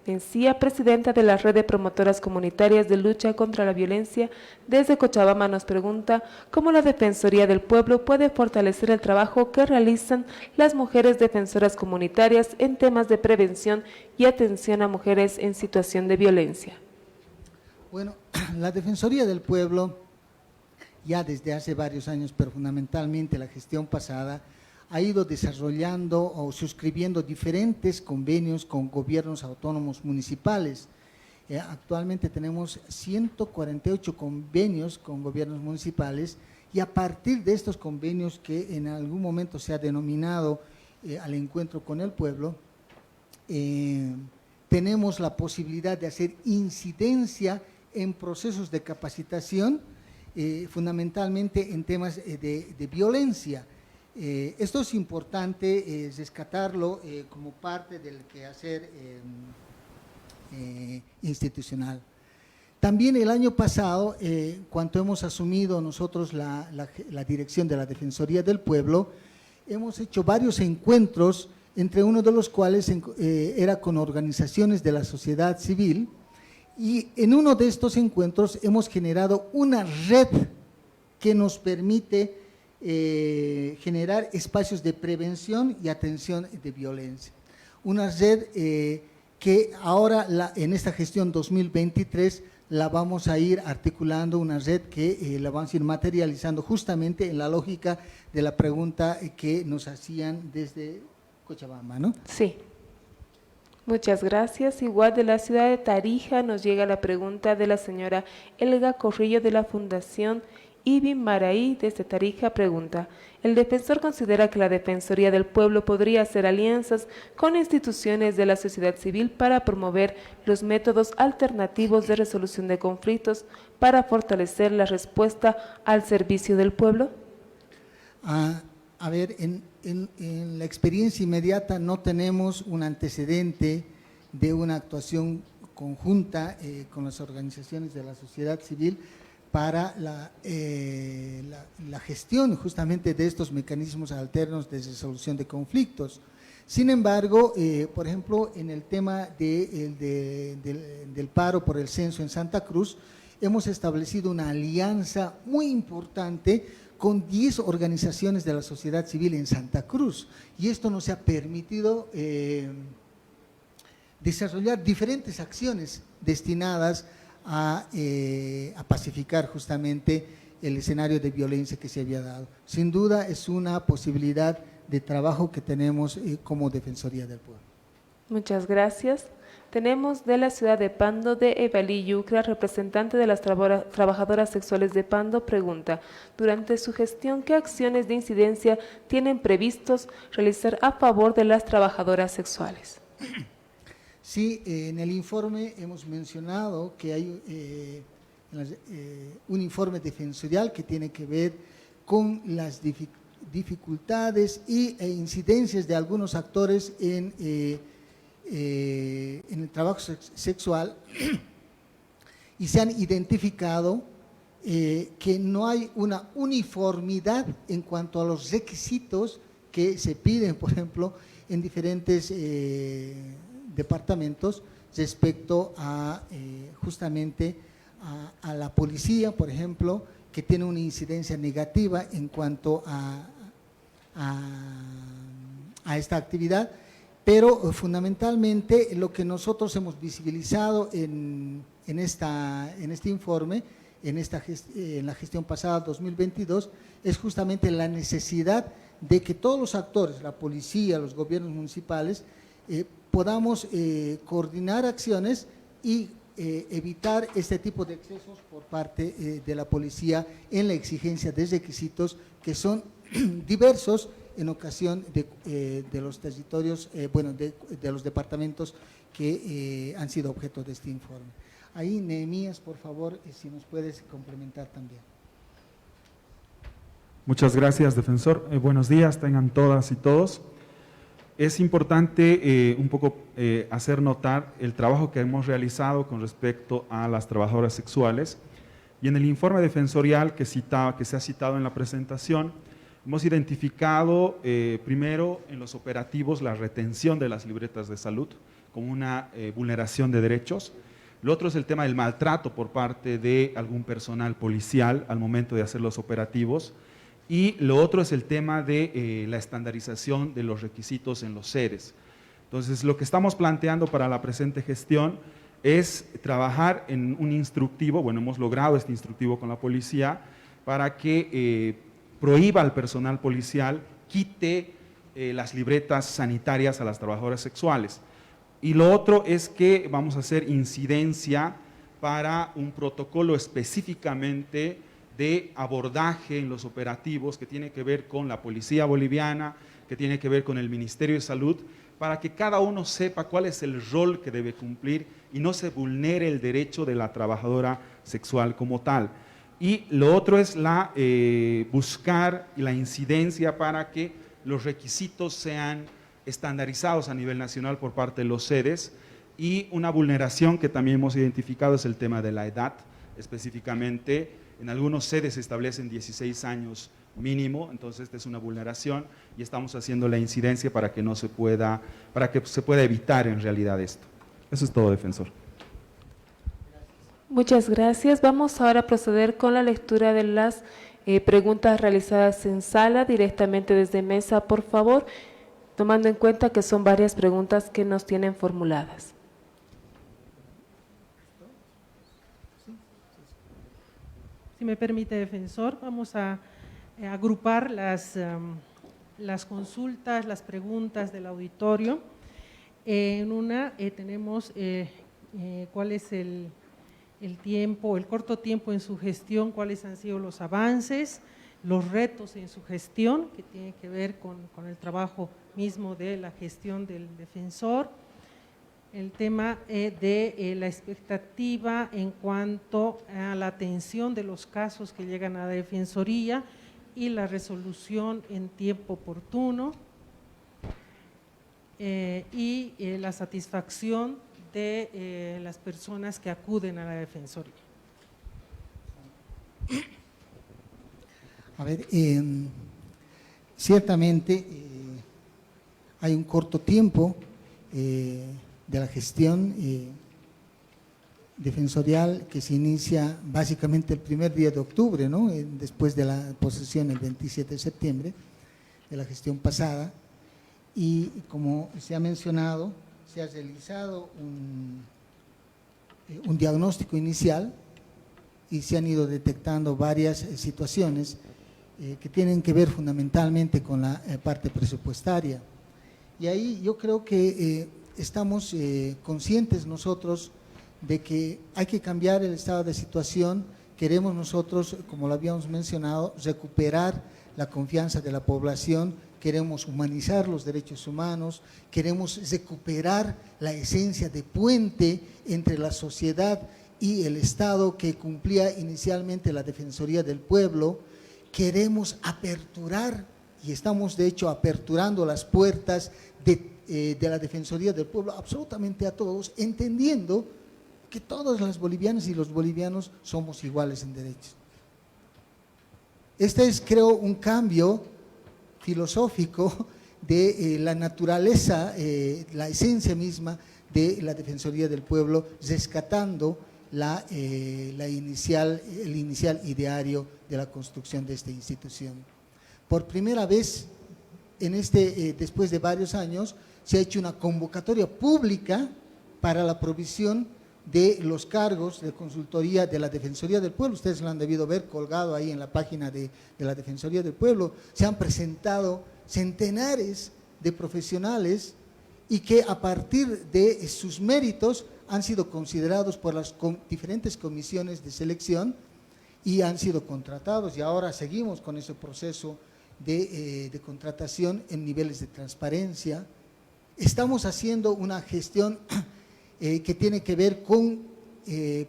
Speaker 1: Mencía, presidenta de la Red de Promotoras Comunitarias de Lucha contra la Violencia. Desde Cochabamba nos pregunta cómo la Defensoría del Pueblo puede fortalecer el trabajo que realizan las mujeres defensoras comunitarias en temas de prevención y atención a mujeres en situación de violencia.
Speaker 4: Bueno, la Defensoría del Pueblo, ya desde hace varios años, pero fundamentalmente la gestión pasada, ha ido desarrollando o suscribiendo diferentes convenios con gobiernos autónomos municipales. Actualmente tenemos 148 convenios con gobiernos municipales, y a partir de estos convenios, que en algún momento se ha denominado al encuentro con el pueblo, tenemos la posibilidad de hacer incidencia en procesos de capacitación, fundamentalmente en temas de violencia. Esto es importante rescatarlo como parte del quehacer institucional. También el año pasado, cuando hemos asumido nosotros la dirección de la Defensoría del Pueblo, hemos hecho varios encuentros entre uno de los cuales era con organizaciones de la sociedad civil, y en uno de estos encuentros hemos generado una red que nos permite generar espacios de prevención y atención de violencia. Una red que ahora en esta gestión 2023 la vamos a ir articulando, una red que la vamos a ir materializando justamente en la lógica de la pregunta que nos hacían desde Cochabamba, ¿no?
Speaker 1: Sí. Muchas gracias. Igual de la ciudad de Tarija nos llega la pregunta de la señora Elga Corrillo de la Fundación Ibi Maraí desde Tarija. Pregunta: el defensor considera que la Defensoría del Pueblo podría hacer alianzas con instituciones de la sociedad civil para promover los métodos alternativos de resolución de conflictos para fortalecer la respuesta al servicio del pueblo.
Speaker 4: A ver, en la experiencia inmediata no tenemos un antecedente de una actuación conjunta con las organizaciones de la sociedad civil para la gestión justamente de estos mecanismos alternos de resolución de conflictos. Sin embargo, por ejemplo, en el tema del paro por el censo en Santa Cruz, hemos establecido una alianza muy importante con 10 organizaciones de la sociedad civil en Santa Cruz, y esto nos ha permitido desarrollar diferentes acciones destinadas a pacificar justamente el escenario de violencia que se había dado. Sin duda es una posibilidad de trabajo que tenemos como Defensoría del Pueblo.
Speaker 1: Muchas gracias. Tenemos de la ciudad de Pando, de Evalí Yucra, representante de las trabajadoras sexuales de Pando, pregunta: durante su gestión, ¿qué acciones de incidencia tienen previstos realizar a favor de las trabajadoras sexuales?
Speaker 4: Sí, en el informe hemos mencionado que hay un informe defensorial que tiene que ver con las dificultades e incidencias de algunos actores en el trabajo sexual, y se han identificado que no hay una uniformidad en cuanto a los requisitos que se piden, por ejemplo, en diferentes departamentos respecto a justamente a la policía, por ejemplo, que tiene una incidencia negativa en cuanto a esta actividad. Pero fundamentalmente lo que nosotros hemos visibilizado en este informe, en la gestión pasada 2022, es justamente la necesidad de que todos los actores, la policía, los gobiernos municipales, podamos coordinar acciones y evitar este tipo de excesos por parte de la policía en la exigencia de requisitos que son diversos en ocasión de los territorios, de los departamentos que han sido objeto de este informe. Ahí, Nehemías, por favor, si nos puedes complementar también.
Speaker 5: Muchas gracias, defensor. Buenos días, tengan todas y todos. Es importante un poco hacer notar el trabajo que hemos realizado con respecto a las trabajadoras sexuales, y en el informe defensorial que se ha citado en la presentación, hemos identificado primero en los operativos la retención de las libretas de salud como una vulneración de derechos. Lo otro es el tema del maltrato por parte de algún personal policial al momento de hacer los operativos. Y lo otro es el tema de la estandarización de los requisitos en los sedes. Entonces, lo que estamos planteando para la presente gestión es trabajar en un instructivo, bueno, hemos logrado este instructivo con la policía, para que prohíba al personal policial, quite las libretas sanitarias a las trabajadoras sexuales. Y lo otro es que vamos a hacer incidencia para un protocolo específicamente de abordaje en los operativos que tiene que ver con la policía boliviana, que tiene que ver con el Ministerio de Salud, para que cada uno sepa cuál es el rol que debe cumplir y no se vulnere el derecho de la trabajadora sexual como tal. Y lo otro es buscar la incidencia para que los requisitos sean estandarizados a nivel nacional por parte de los sedes, y una vulneración que también hemos identificado es el tema de la edad. Específicamente, en algunos sedes se establecen 16 años mínimo, entonces esta es una vulneración y estamos haciendo la incidencia para que se pueda evitar en realidad esto. Eso es todo, defensor.
Speaker 1: Muchas gracias. Vamos ahora a proceder con la lectura de las preguntas realizadas en sala directamente desde mesa, por favor, tomando en cuenta que son varias preguntas que nos tienen formuladas.
Speaker 6: Si me permite, defensor, vamos a agrupar las consultas, las preguntas del auditorio. En una tenemos cuál es el tiempo, el corto tiempo en su gestión, cuáles han sido los avances, los retos en su gestión, que tiene que ver con el trabajo mismo de la gestión del defensor, el tema de la expectativa en cuanto a la atención de los casos que llegan a la Defensoría y la resolución en tiempo oportuno, y la satisfacción de las personas que acuden a la Defensoría.
Speaker 4: A ver, ciertamente hay un corto tiempo de la gestión defensorial que se inicia básicamente el primer día de octubre, ¿no? Después de la posesión el 27 de septiembre de la gestión pasada, y como se ha mencionado, se ha realizado un diagnóstico inicial y se han ido detectando varias situaciones que tienen que ver fundamentalmente con la parte presupuestaria. Y ahí yo creo que estamos conscientes nosotros de que hay que cambiar el estado de situación. Queremos nosotros, como lo habíamos mencionado, recuperar la confianza de la población, queremos humanizar los derechos humanos, queremos recuperar la esencia de puente entre la sociedad y el Estado que cumplía inicialmente la Defensoría del Pueblo. Queremos aperturar, y estamos de hecho aperturando las puertas de la Defensoría del Pueblo absolutamente a todos, entendiendo que todas las bolivianas y los bolivianos somos iguales en derechos. Este es, creo, un cambio filosófico de la naturaleza, la esencia misma de la Defensoría del Pueblo, rescatando el inicial ideario de la construcción de esta institución. Por primera vez, después de varios años, se ha hecho una convocatoria pública para la provisión de los cargos de consultoría de la Defensoría del Pueblo. Ustedes lo han debido ver colgado ahí en la página de la Defensoría del Pueblo. Se han presentado centenares de profesionales y que a partir de sus méritos han sido considerados por las diferentes comisiones de selección y han sido contratados, y ahora seguimos con ese proceso de contratación en niveles de transparencia. Estamos haciendo una gestión que tiene que ver con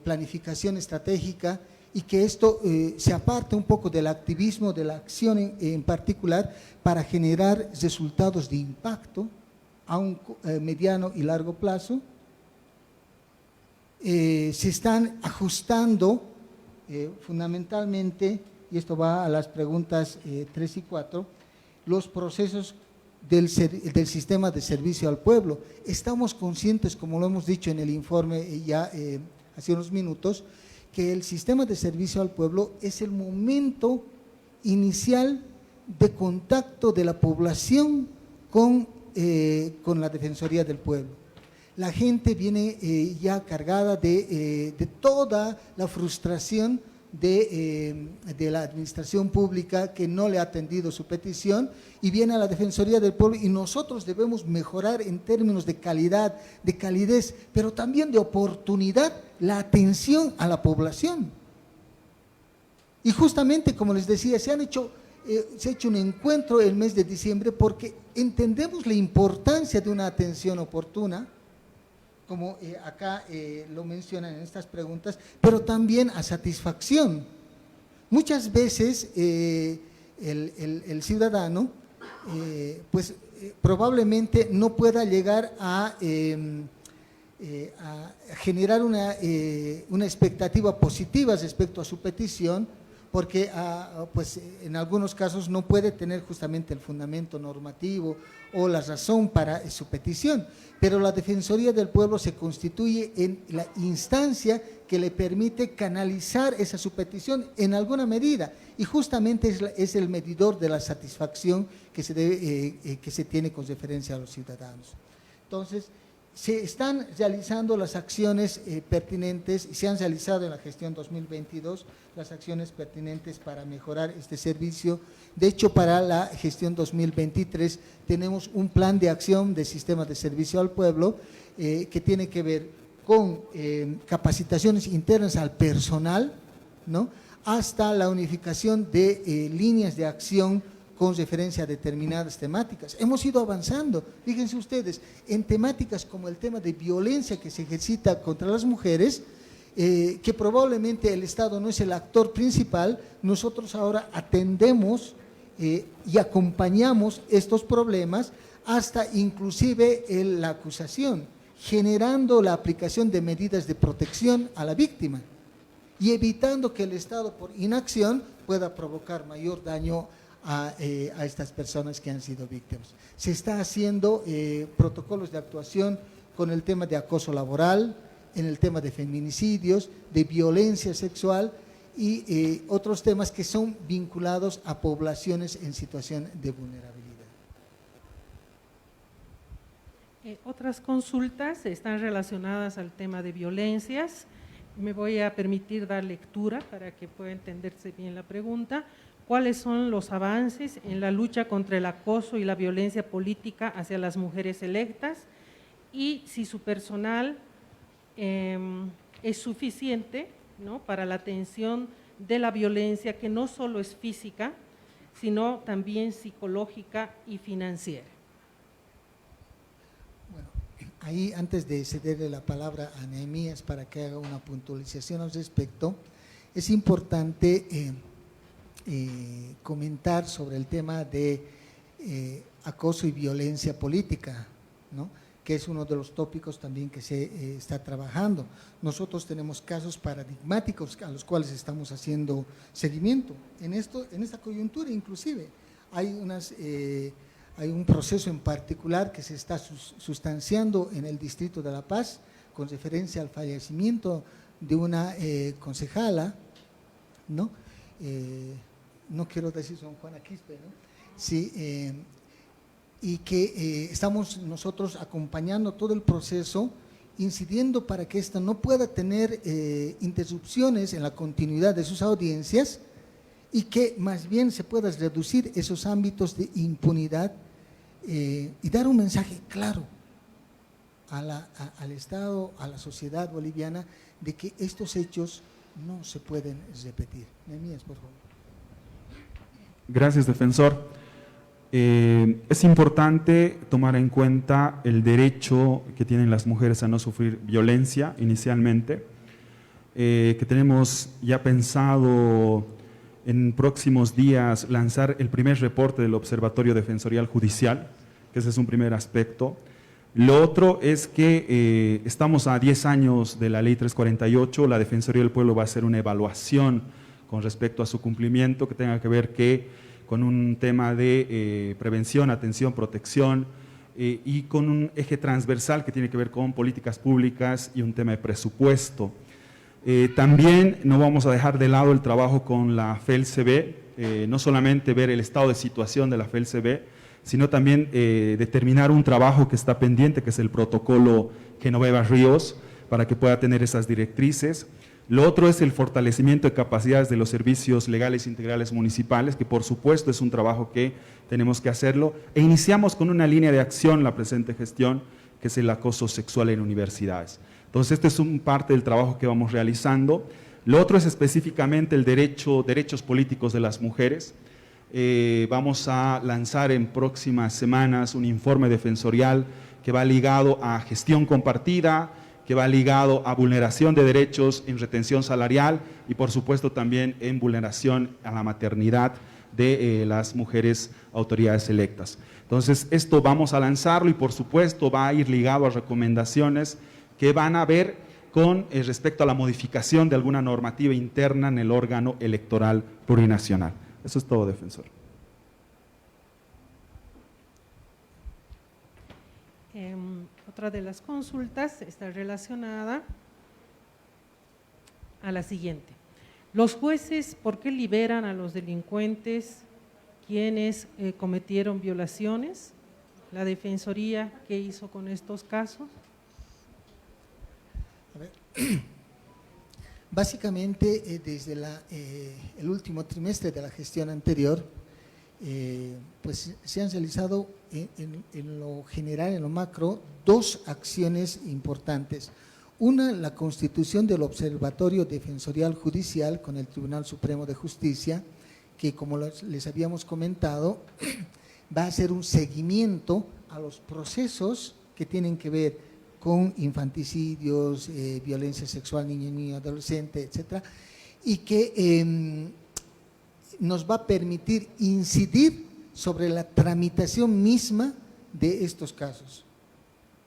Speaker 4: planificación estratégica, y que esto se aparte un poco del activismo, de la acción en particular, para generar resultados de impacto a un mediano y largo plazo. Se están ajustando fundamentalmente, y esto va a las preguntas 3 y 4, los procesos del sistema de servicio al pueblo. Estamos conscientes, como lo hemos dicho en el informe ya hace unos minutos, que el sistema de servicio al pueblo es el momento inicial de contacto de la población con la Defensoría del Pueblo. La gente viene ya cargada de toda la frustración de la administración pública que no le ha atendido su petición, y viene a la Defensoría del Pueblo, y nosotros debemos mejorar en términos de calidad, de calidez, pero también de oportunidad, la atención a la población. Y justamente, como les decía, se ha hecho un encuentro el mes de diciembre porque entendemos la importancia de una atención oportuna, como acá lo mencionan en estas preguntas, pero también a satisfacción. Muchas veces el ciudadano probablemente no pueda llegar a generar una expectativa positiva respecto a su petición, porque pues, en algunos casos no puede tener justamente el fundamento normativo o la razón para su petición, pero la Defensoría del Pueblo se constituye en la instancia que le permite canalizar esa su petición en alguna medida, y justamente es el medidor de la satisfacción que se tiene con referencia a los ciudadanos. Entonces, se están realizando las acciones pertinentes y se han realizado en la gestión 2022 las acciones pertinentes para mejorar este servicio. De hecho, para la gestión 2023 tenemos un plan de acción de sistemas de servicio al pueblo que tiene que ver con capacitaciones internas al personal, ¿no?, hasta la unificación de líneas de acción con referencia a determinadas temáticas. Hemos ido avanzando, fíjense ustedes, en temáticas como el tema de violencia que se ejercita contra las mujeres, que probablemente el Estado no es el actor principal. Nosotros ahora atendemos y acompañamos estos problemas hasta inclusive la acusación, generando la aplicación de medidas de protección a la víctima y evitando que el Estado por inacción pueda provocar mayor daño a estas personas que han sido víctimas. Se está haciendo protocolos de actuación con el tema de acoso laboral, en el tema de feminicidios, de violencia sexual y otros temas que son vinculados a poblaciones en situación de vulnerabilidad.
Speaker 6: Otras consultas están relacionadas al tema de violencias. Me voy a permitir dar lectura para que pueda entenderse bien la pregunta. ¿Cuáles son los avances en la lucha contra el acoso y la violencia política hacia las mujeres electas? Y si su personal es suficiente, ¿no?, para la atención de la violencia, que no solo es física, sino también psicológica y financiera.
Speaker 4: Bueno, ahí antes de cederle la palabra a Nehemías para que haga una puntualización al respecto, es importante comentar sobre el tema de acoso y violencia política, ¿no?, que es uno de los tópicos también que se está trabajando. Nosotros tenemos casos paradigmáticos a los cuales estamos haciendo seguimiento. En esta coyuntura inclusive hay un proceso en particular que se está sustanciando en el Distrito de La Paz con referencia al fallecimiento de una concejala, ¿no? No quiero decir Son Juana Quispe, ¿no? Sí, y que estamos nosotros acompañando todo el proceso, incidiendo para que ésta no pueda tener interrupciones en la continuidad de sus audiencias y que más bien se puedan reducir esos ámbitos de impunidad y dar un mensaje claro al Estado, a la sociedad boliviana, de que estos hechos no se pueden repetir. Nehemías, por favor.
Speaker 5: Gracias, defensor. Es importante tomar en cuenta el derecho que tienen las mujeres a no sufrir violencia inicialmente, que tenemos ya pensado en próximos días lanzar el primer reporte del Observatorio Defensorial Judicial, que ese es un primer aspecto. Lo otro es que estamos a 10 años de la Ley 348, la Defensoría del Pueblo va a hacer una evaluación con respecto a su cumplimiento que tenga que ver con un tema de prevención, atención, protección y con un eje transversal que tiene que ver con políticas públicas y un tema de presupuesto. También no vamos a dejar de lado el trabajo con la FELCB, no solamente ver el estado de situación de la FELCB, sino también determinar un trabajo que está pendiente, que es el protocolo Genoveva Ríos, para que pueda tener esas directrices. Lo otro es el fortalecimiento de capacidades de los servicios legales integrales municipales, que por supuesto es un trabajo que tenemos que hacerlo, e iniciamos con una línea de acción la presente gestión, que es el acoso sexual en universidades. Entonces, este es un parte del trabajo que vamos realizando. Lo otro es específicamente el derechos políticos de las mujeres. Vamos a lanzar en próximas semanas un informe defensorial que va ligado a gestión compartida, que va ligado a vulneración de derechos en retención salarial y por supuesto también en vulneración a la maternidad de las mujeres autoridades electas. Entonces, esto vamos a lanzarlo y por supuesto va a ir ligado a recomendaciones que van a ver con respecto a la modificación de alguna normativa interna en el órgano electoral plurinacional. Eso es todo, defensor.
Speaker 6: Otra de las consultas está relacionada a la siguiente. Los jueces, ¿por qué liberan a los delincuentes quienes cometieron violaciones? ¿La Defensoría qué hizo con estos casos?
Speaker 4: A ver. Básicamente, desde el último trimestre de la gestión anterior, pues se han realizado en lo general, en lo macro, dos acciones importantes. Una, la constitución del Observatorio Defensorial Judicial con el Tribunal Supremo de Justicia, que como les habíamos comentado, va a hacer un seguimiento a los procesos que tienen que ver con infanticidios, violencia sexual, niño, adolescente, etcétera, y que nos va a permitir incidir sobre la tramitación misma de estos casos.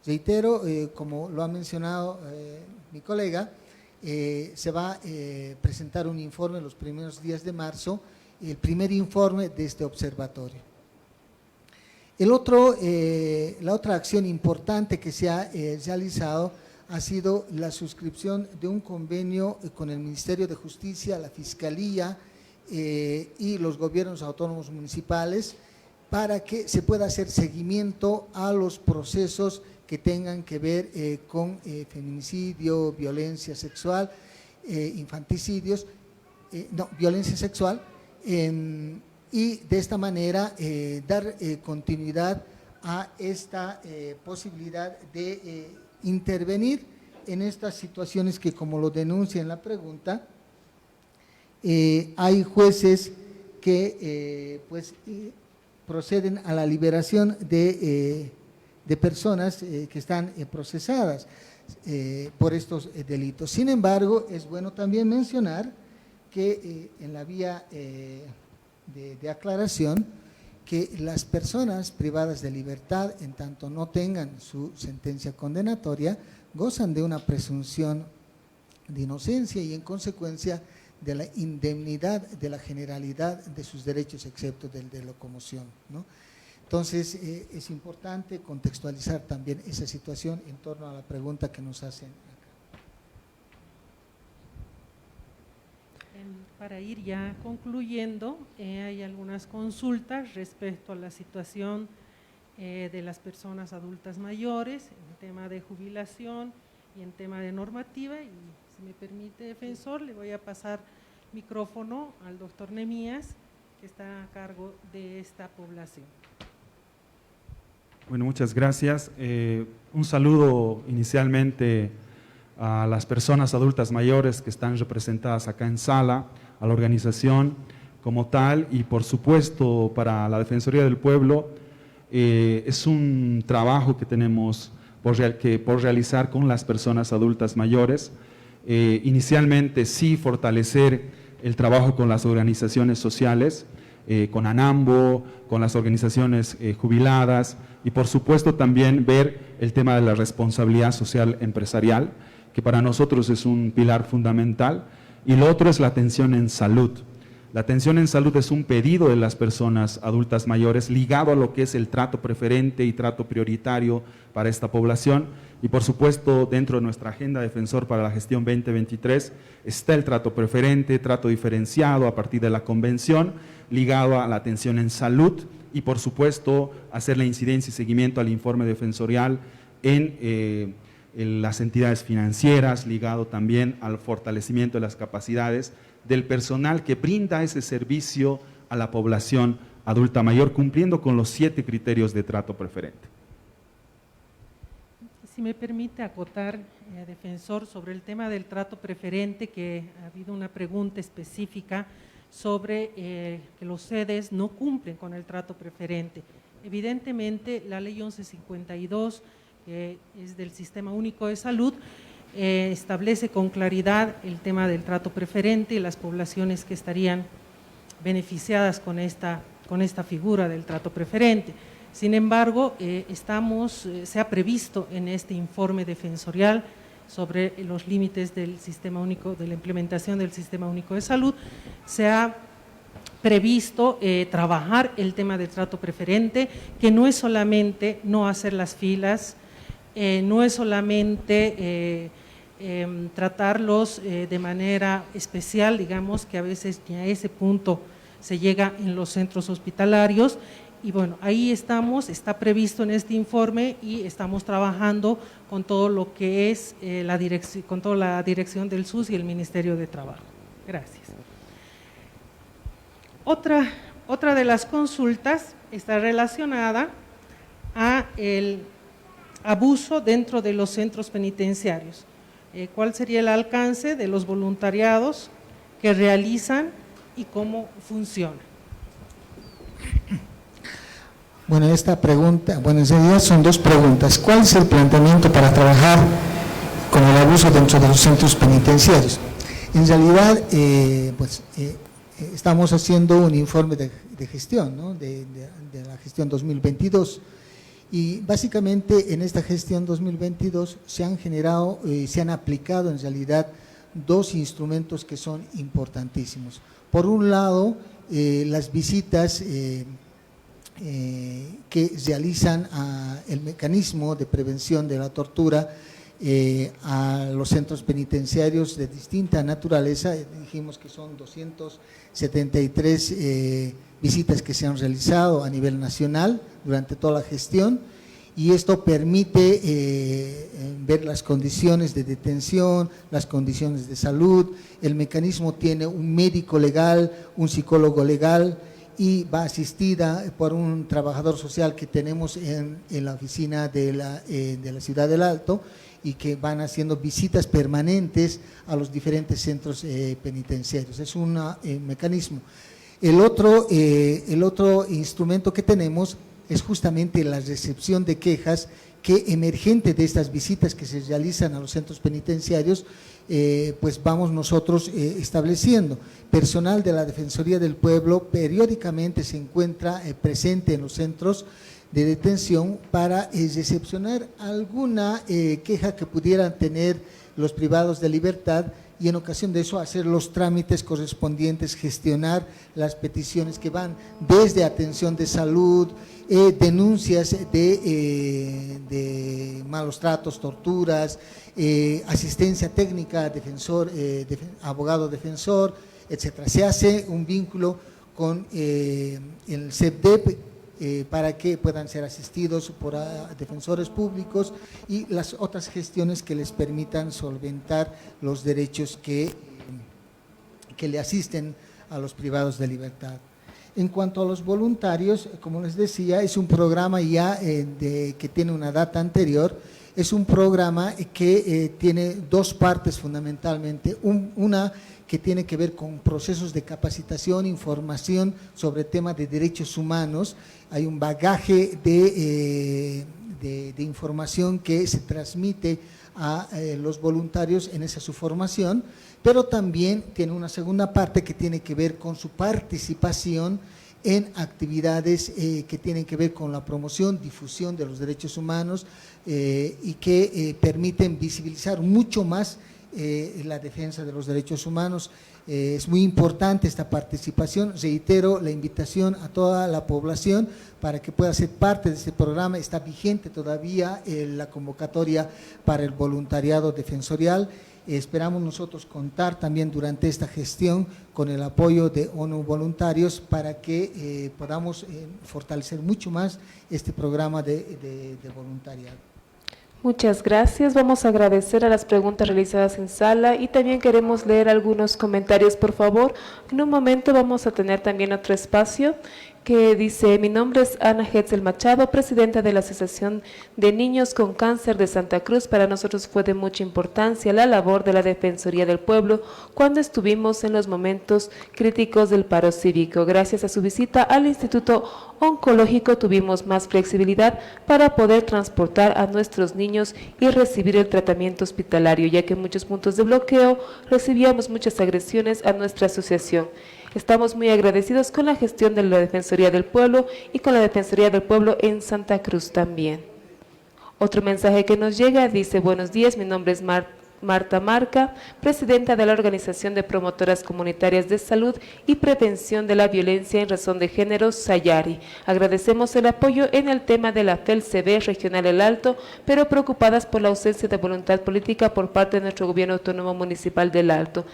Speaker 4: Reitero, como lo ha mencionado mi colega, se va a presentar un informe los primeros días de marzo, el primer informe de este observatorio. La otra acción importante que se ha realizado ha sido la suscripción de un convenio con el Ministerio de Justicia, la Fiscalía y los gobiernos autónomos municipales para que se pueda hacer seguimiento a los procesos que tengan que ver con feminicidio, violencia sexual, infanticidios, violencia sexual, y de esta manera dar continuidad a esta posibilidad de intervenir en estas situaciones que, como lo denuncia en la pregunta, hay jueces que proceden a la liberación de personas que están procesadas por estos delitos. Sin embargo, es bueno también mencionar que en la vía de aclaración, que las personas privadas de libertad, en tanto no tengan su sentencia condenatoria, gozan de una presunción de inocencia y en consecuencia de la indemnidad de la generalidad de sus derechos, excepto del de locomoción, ¿no? Entonces, es importante contextualizar también esa situación en torno a la pregunta que nos hacen acá.
Speaker 6: Para ir ya concluyendo, hay algunas consultas respecto a la situación de las personas adultas mayores, en tema de jubilación y en tema de normativa. Y si me permite, defensor, le voy a pasar micrófono al doctor Nemías, que está a cargo de esta población.
Speaker 5: Bueno, muchas gracias. Un saludo inicialmente a las personas adultas mayores que están representadas acá en sala, a la organización como tal y por supuesto para la Defensoría del Pueblo. Es un trabajo que tenemos por realizar con las personas adultas mayores. Inicialmente sí fortalecer el trabajo con las organizaciones sociales, con ANAMBO, con las organizaciones jubiladas y por supuesto también ver el tema de la responsabilidad social empresarial, que para nosotros es un pilar fundamental, y lo otro es la atención en salud. La atención en salud es un pedido de las personas adultas mayores ligado a lo que es el trato preferente y trato prioritario para esta población, y por supuesto dentro de nuestra agenda Defensor para la gestión 2023 está el trato preferente, trato diferenciado a partir de la convención, ligado a la atención en salud y por supuesto hacer la incidencia y seguimiento al informe defensorial en las entidades financieras, ligado también al fortalecimiento de las capacidades del personal que brinda ese servicio a la población adulta mayor, cumpliendo con los 7 criterios de trato preferente.
Speaker 6: Si me permite acotar, defensor, sobre el tema del trato preferente, que ha habido una pregunta específica sobre que los sedes no cumplen con el trato preferente. Evidentemente, la ley 1152, que es del Sistema Único de Salud, establece con claridad el tema del trato preferente y las poblaciones que estarían beneficiadas con esta figura del trato preferente. Sin embargo, se ha previsto en este informe defensorial sobre los límites del sistema único, de la implementación del sistema único de salud, se ha previsto trabajar el tema del trato preferente, que no es solamente no hacer las filas, no es solamente tratarlos de manera especial, digamos que a veces ni a ese punto se llega en los centros hospitalarios, y bueno, ahí estamos, está previsto en este informe y estamos trabajando con todo lo que es con toda la dirección del SUS y el Ministerio de Trabajo. Gracias. Otra de las consultas está relacionada a el abuso dentro de los centros penitenciarios. ¿Cuál sería el alcance de los voluntariados que realizan y cómo funciona?
Speaker 4: Bueno, esta pregunta, bueno, en realidad son dos preguntas. ¿Cuál es el planteamiento para trabajar con el abuso dentro de los centros penitenciarios? En realidad, estamos haciendo un informe de gestión, ¿no? de la gestión 2022, y básicamente en esta gestión 2022 se han generado, se han aplicado en realidad dos instrumentos que son importantísimos. Por un lado, las visitas que realizan el mecanismo de prevención de la tortura a los centros penitenciarios de distinta naturaleza. Dijimos que son 273 visitas que se han realizado a nivel nacional durante toda la gestión, y esto permite ver las condiciones de detención, las condiciones de salud. El mecanismo tiene un médico legal, un psicólogo legal, y va asistida por un trabajador social que tenemos en la oficina de la Ciudad del Alto, y que van haciendo visitas permanentes a los diferentes centros penitenciarios. Es un mecanismo. El otro instrumento que tenemos es justamente la recepción de quejas que, emergente de estas visitas que se realizan a los centros penitenciarios, pues vamos nosotros estableciendo. Personal de la Defensoría del Pueblo periódicamente se encuentra presente en los centros de detención para recepcionar alguna queja que pudieran tener los privados de libertad, y en ocasión de eso hacer los trámites correspondientes, gestionar las peticiones que van desde atención de salud, denuncias de malos tratos, torturas, asistencia técnica, abogado defensor, etcétera. Se hace un vínculo con el CEPDEP para que puedan ser asistidos por defensores públicos y las otras gestiones que les permitan solventar los derechos que le asisten a los privados de libertad. En cuanto a los voluntarios, como les decía, es un programa ya que tiene una data anterior. Es un programa que tiene dos partes fundamentalmente. Una que tiene que ver con procesos de capacitación, información sobre temas de derechos humanos. Hay un bagaje de información que se transmite a los voluntarios en esa su formación, pero también tiene una segunda parte que tiene que ver con su participación en actividades que tienen que ver con la promoción, difusión de los derechos humanos y que permiten visibilizar mucho más la defensa de los derechos humanos. Es muy importante esta participación. Reitero la invitación a toda la población para que pueda ser parte de este programa. Está vigente todavía la convocatoria para el voluntariado defensorial. Esperamos nosotros contar también durante esta gestión con el apoyo de ONU Voluntarios para que podamos fortalecer mucho más este programa de voluntariado.
Speaker 1: Muchas gracias. Vamos a agradecer a las preguntas realizadas en sala y también queremos leer algunos comentarios, por favor. En un momento vamos a tener también otro espacio que dice: mi nombre es Ana Hetzel Machado, presidenta de la Asociación de Niños con Cáncer de Santa Cruz. Para nosotros fue de mucha importancia la labor de la Defensoría del Pueblo cuando estuvimos en los momentos críticos del paro cívico. Gracias a su visita al Instituto Oncológico tuvimos más flexibilidad para poder transportar a nuestros niños y recibir el tratamiento hospitalario, ya que en muchos puntos de bloqueo recibíamos muchas agresiones a nuestra asociación. Estamos muy agradecidos con la gestión de la Defensoría del Pueblo y con la Defensoría del Pueblo en Santa Cruz también. Otro mensaje que nos llega dice: buenos días, mi nombre es Marta Marca, presidenta de la Organización de Promotoras Comunitarias de Salud y Prevención de la Violencia en Razón de Género, Sayari. Agradecemos el apoyo en el tema de la FELCB Regional El Alto, pero preocupadas por la ausencia de voluntad política por parte de nuestro Gobierno Autónomo Municipal del Alto,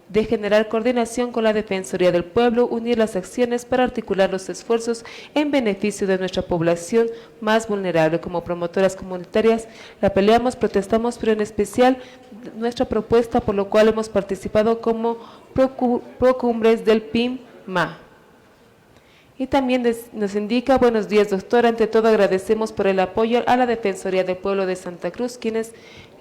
Speaker 1: de generar coordinación con la Defensoría del Pueblo, unir las acciones para articular los esfuerzos en beneficio de nuestra población más vulnerable. Como promotoras comunitarias la peleamos, protestamos, pero en especial nuestra propuesta, por lo cual hemos participado como procumbres del PIMMA. Y también nos indica: buenos días, doctora. Ante todo, agradecemos por el apoyo a la Defensoría del Pueblo de Santa Cruz. Quienes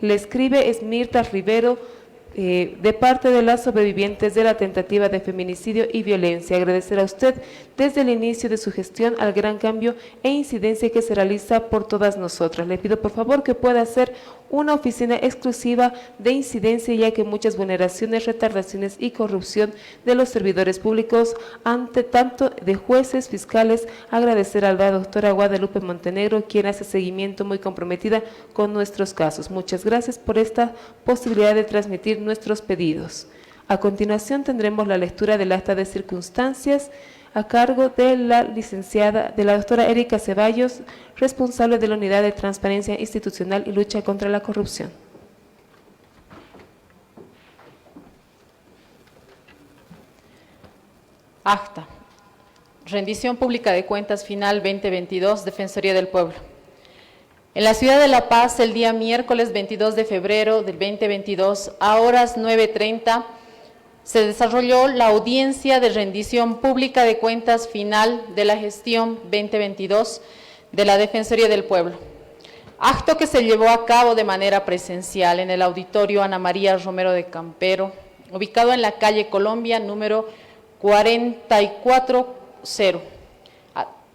Speaker 1: le escribe es Mirta Rivero, de parte de las sobrevivientes de la tentativa de feminicidio y violencia. Agradecer a usted desde el inicio de su gestión al gran cambio e incidencia que se realiza por todas nosotras. Le pido por favor que pueda hacer una oficina exclusiva de incidencia, ya que muchas vulneraciones, retardaciones y corrupción de los servidores públicos, ante tanto de jueces, fiscales. Agradecer a la doctora Guadalupe Montenegro, quien hace seguimiento muy comprometida con nuestros casos. Muchas gracias por esta posibilidad de transmitir nuestros pedidos. A continuación tendremos la lectura del acta de circunstancias a cargo de la licenciada, de la doctora Erika Ceballos, responsable de la Unidad de Transparencia Institucional y Lucha contra la Corrupción.
Speaker 2: Acta. Rendición pública de cuentas final 2022, Defensoría del Pueblo. En la ciudad de La Paz, el día miércoles 22 de febrero del 2022, a horas 9:30, se desarrolló la audiencia de rendición pública de cuentas final de la gestión 2022 de la Defensoría del Pueblo. Acto que se llevó a cabo de manera presencial en el auditorio Ana María Romero de Campero, ubicado en la calle Colombia, número 440.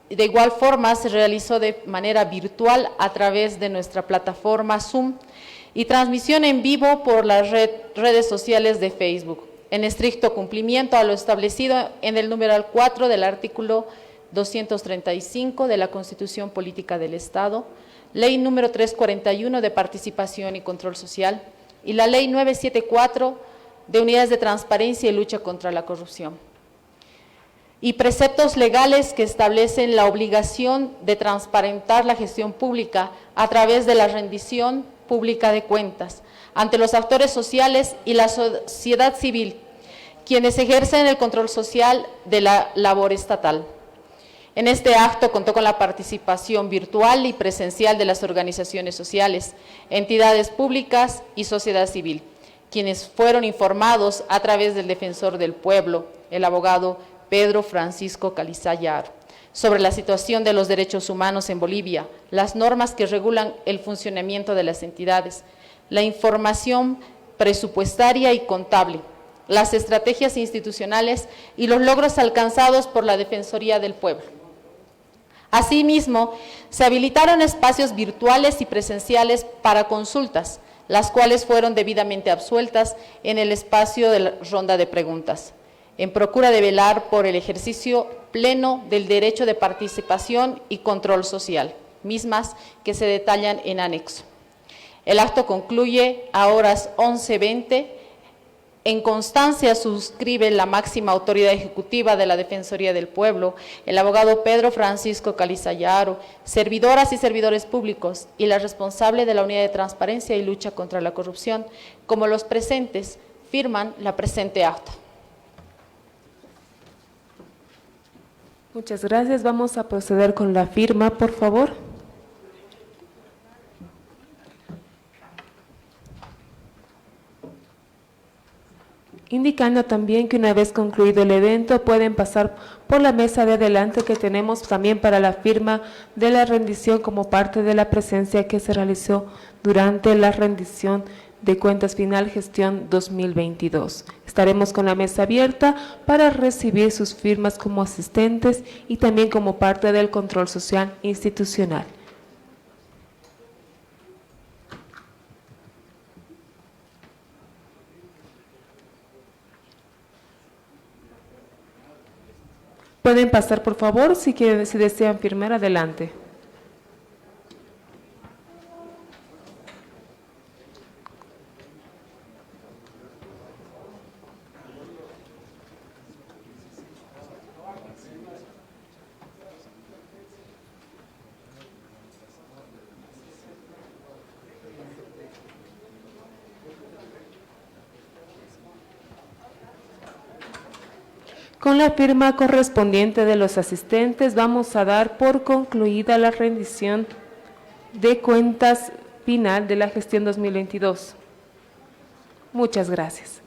Speaker 2: De igual forma, se realizó de manera virtual a través de nuestra plataforma Zoom y transmisión en vivo por las redes sociales de Facebook, en estricto cumplimiento a lo establecido en el numeral 4 del artículo 235 de la Constitución Política del Estado, Ley número 341 de Participación y Control Social y la Ley 974 de Unidades de Transparencia y Lucha contra la Corrupción, y preceptos legales que establecen la obligación de transparentar la gestión pública a través de la rendición pública de cuentas ante los actores sociales y la sociedad civil, quienes ejercen el control social de la labor estatal. En este acto contó con la participación virtual y presencial de las organizaciones sociales, entidades públicas y sociedad civil, quienes fueron informados a través del Defensor del Pueblo, el abogado Pedro Francisco Calizaya Aro, sobre la situación de los derechos humanos en Bolivia, las normas que regulan el funcionamiento de las entidades, la información presupuestaria y contable, las estrategias institucionales y los logros alcanzados por la Defensoría del Pueblo. Asimismo, se habilitaron espacios virtuales y presenciales para consultas, las cuales fueron debidamente absueltas en el espacio de la ronda de preguntas, en procura de velar por el ejercicio pleno del derecho de participación y control social, mismas que se detallan en anexo. El acto concluye a horas 11:20. En constancia suscribe la máxima autoridad ejecutiva de la Defensoría del Pueblo, el abogado Pedro Francisco Calizaya Aro, servidoras y servidores públicos y la responsable de la Unidad de Transparencia y Lucha contra la Corrupción, como los presentes, firman la presente acta.
Speaker 1: Muchas gracias. Vamos a proceder con la firma, por favor. Indicando también que una vez concluido el evento pueden pasar por la mesa de adelante que tenemos también para la firma de la rendición como parte de la presencia que se realizó durante la rendición de cuentas final gestión 2022. Estaremos con la mesa abierta para recibir sus firmas como asistentes y también como parte del control social institucional. Pueden pasar, por favor, si desean firmar, adelante. Con la firma correspondiente de los asistentes, vamos a dar por concluida la rendición de cuentas final de la gestión 2022. Muchas gracias.